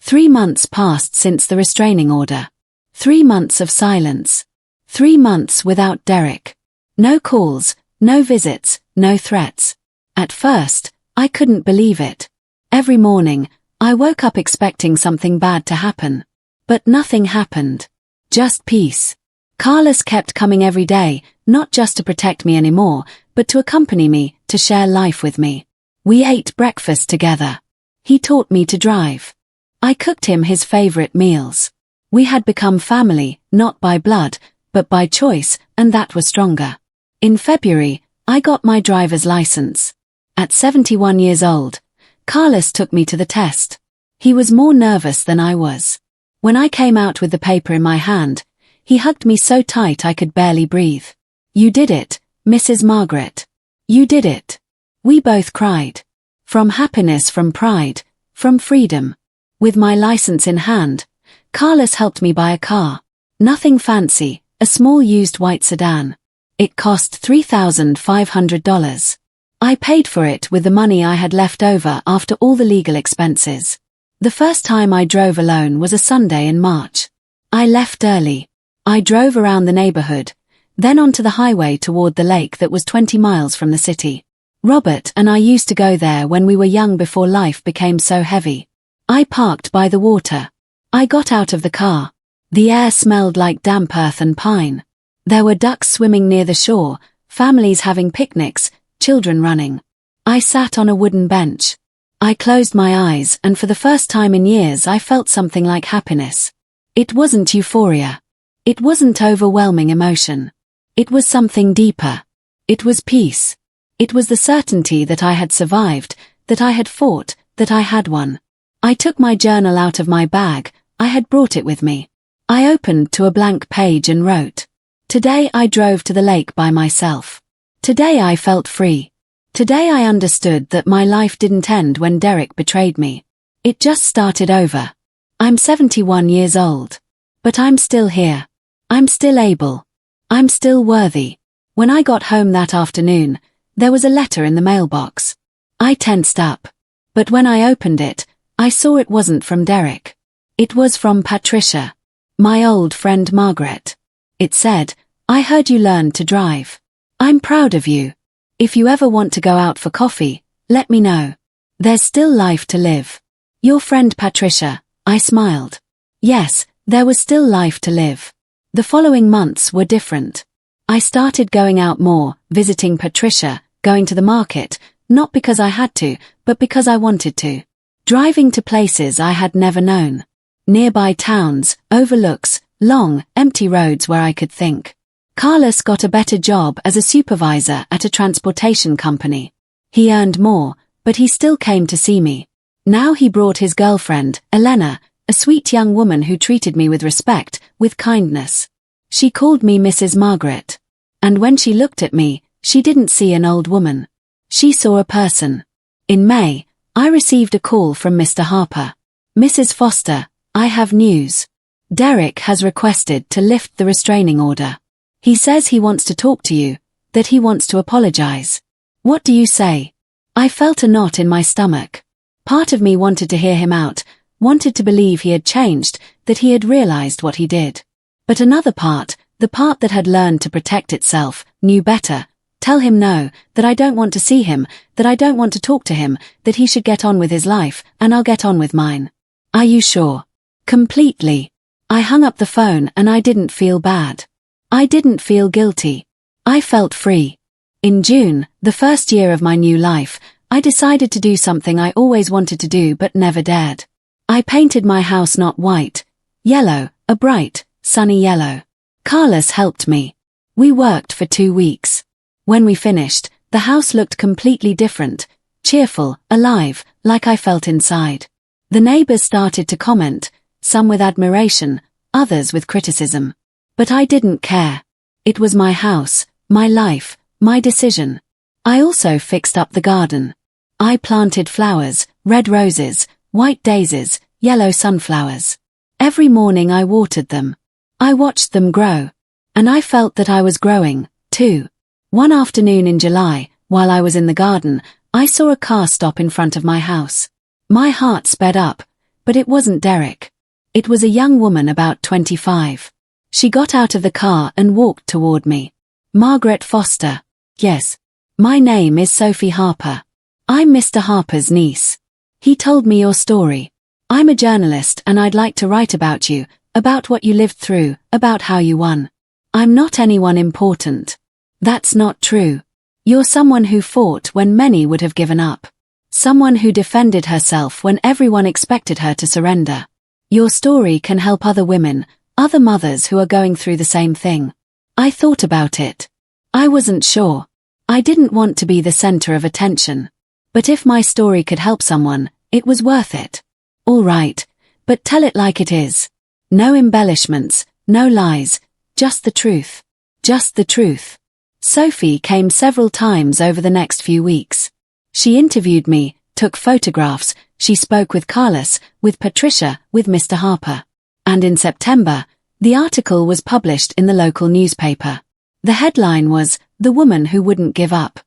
3 months passed since the restraining order. 3 months of silence. 3 months without Derek. No calls, no visits, no threats. At first, I couldn't believe it. Every morning, I woke up expecting something bad to happen. But nothing happened. Just peace. Carlos kept coming every day, not just to protect me anymore, but to accompany me, to share life with me. We ate breakfast together. He taught me to drive. I cooked him his favorite meals. We had become family, not by blood, but by choice, and that was stronger. In February, I got my driver's license. At 71 years old, Carlos took me to the test. He was more nervous than I was. When I came out with the paper in my hand, he hugged me so tight I could barely breathe. You did it, Mrs. Margaret. You did it. We both cried. From happiness, from pride, from freedom. With my license in hand, Carlos helped me buy a car. Nothing fancy, a small used white sedan. It cost $3,500. I paid for it with the money I had left over after all the legal expenses. The first time I drove alone was a Sunday in March. I left early. I drove around the neighborhood, then onto the highway toward the lake that was 20 miles from the city. Robert and I used to go there when we were young before life became so heavy. I parked by the water. I got out of the car. The air smelled like damp earth and pine. There were ducks swimming near the shore, families having picnics, children running. I sat on a wooden bench. I closed my eyes and for the first time in years I felt something like happiness. It wasn't euphoria. It wasn't overwhelming emotion. It was something deeper. It was peace. It was the certainty that I had survived, that I had fought, that I had won. I took my journal out of my bag, I had brought it with me. I opened to a blank page and wrote, Today I drove to the lake by myself. Today I felt free. Today I understood that my life didn't end when Derek betrayed me. It just started over. I'm 71 years old. But I'm still here. I'm still able. I'm still worthy. When I got home that afternoon, there was a letter in the mailbox. I tensed up. But when I opened it, I saw it wasn't from Derek. It was from Patricia. My old friend Margaret. It said, "I heard you learned to drive. I'm proud of you. If you ever want to go out for coffee, let me know. There's still life to live. Your friend Patricia." I smiled. Yes, there was still life to live. The following months were different. I started going out more, visiting Patricia, going to the market, not because I had to, but because I wanted to. Driving to places I had never known. Nearby towns, overlooks, long, empty roads where I could think. Carlos got a better job as a supervisor at a transportation company. He earned more, but he still came to see me. Now he brought his girlfriend, Elena, a sweet young woman who treated me with respect, with kindness. She called me Mrs. Margaret. And when she looked at me, she didn't see an old woman. She saw a person. In May, I received a call from Mr. Harper. "Mrs. Foster, I have news. Derek has requested to lift the restraining order. He says he wants to talk to you, that he wants to apologize. What do you say?" I felt a knot in my stomach. Part of me wanted to hear him out, wanted to believe he had changed, that he had realized what he did. But another part, the part that had learned to protect itself, knew better. Tell him no, that I don't want to see him, that I don't want to talk to him, that he should get on with his life, and I'll get on with mine. Are you sure? Completely. I hung up the phone and I didn't feel bad. I didn't feel guilty. I felt free. In June, the first year of my new life, I decided to do something I always wanted to do but never dared. I painted my house not white, yellow, a bright, sunny yellow. Carlos helped me. We worked for 2 weeks. When we finished, the house looked completely different, cheerful, alive, like I felt inside. The neighbors started to comment, some with admiration, others with criticism. But I didn't care. It was my house, my life, my decision. I also fixed up the garden. I planted flowers, red roses, white daisies, yellow sunflowers. Every morning I watered them. I watched them grow. And I felt that I was growing, too. One afternoon in July, while I was in the garden, I saw a car stop in front of my house. My heart sped up, but it wasn't Derek. It was a young woman about 25. She got out of the car and walked toward me. "Margaret Foster." "Yes. My name is Sophie Harper. I'm Mr. Harper's niece. He told me your story. I'm a journalist and I'd like to write about you, about what you lived through, about how you won. I'm not anyone important." "That's not true. You're someone who fought when many would have given up. Someone who defended herself when everyone expected her to surrender. Your story can help other women, other mothers who are going through the same thing." I thought about it. I wasn't sure. I didn't want to be the center of attention. But if my story could help someone, it was worth it. "All right, but tell it like it is. No embellishments, no lies, just the truth. Just the truth." Sophie came several times over the next few weeks. She interviewed me, took photographs, she spoke with Carlos, with Patricia, with Mr. Harper. And in September, the article was published in the local newspaper. The headline was, "The Woman Who Wouldn't Give Up."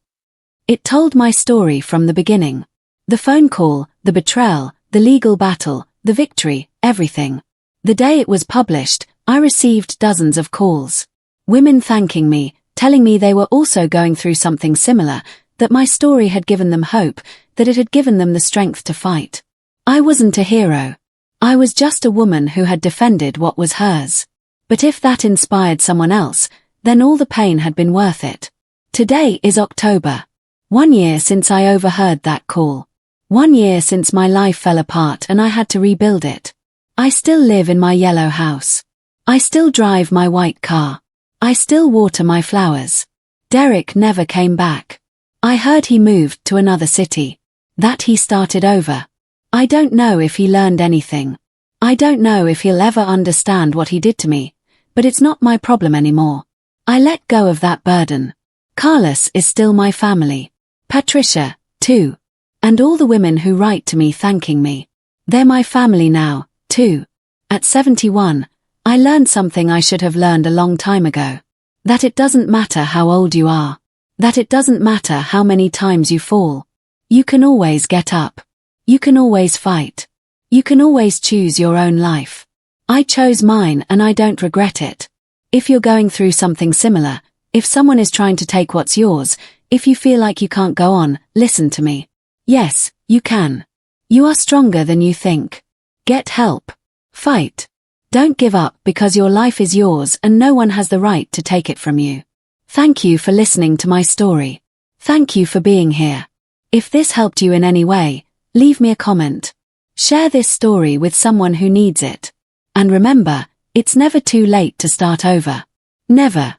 It told my story from the beginning. The phone call, the betrayal, the legal battle, the victory, everything. The day it was published, I received dozens of calls. Women thanking me, telling me they were also going through something similar, that my story had given them hope, that it had given them the strength to fight. I wasn't a hero. I was just a woman who had defended what was hers. But if that inspired someone else, then all the pain had been worth it. Today is October. 1 year since I overheard that call. 1 year since my life fell apart and I had to rebuild it. I still live in my yellow house. I still drive my white car. I still water my flowers. Derek never came back. I heard he moved to another city. That he started over. I don't know if he learned anything. I don't know if he'll ever understand what he did to me, but it's not my problem anymore. I let go of that burden. Carlos is still my family. Patricia, too. And all the women who write to me thanking me. They're my family now, too. At 71, I learned something I should have learned a long time ago. That it doesn't matter how old you are. That it doesn't matter how many times you fall. You can always get up. You can always fight. You can always choose your own life. I chose mine and I don't regret it. If you're going through something similar, if someone is trying to take what's yours, if you feel like you can't go on, listen to me. Yes, you can. You are stronger than you think. Get help. Fight. Don't give up because your life is yours and no one has the right to take it from you. Thank you for listening to my story. Thank you for being here. If this helped you in any way, leave me a comment. Share this story with someone who needs it. And remember, it's never too late to start over. Never.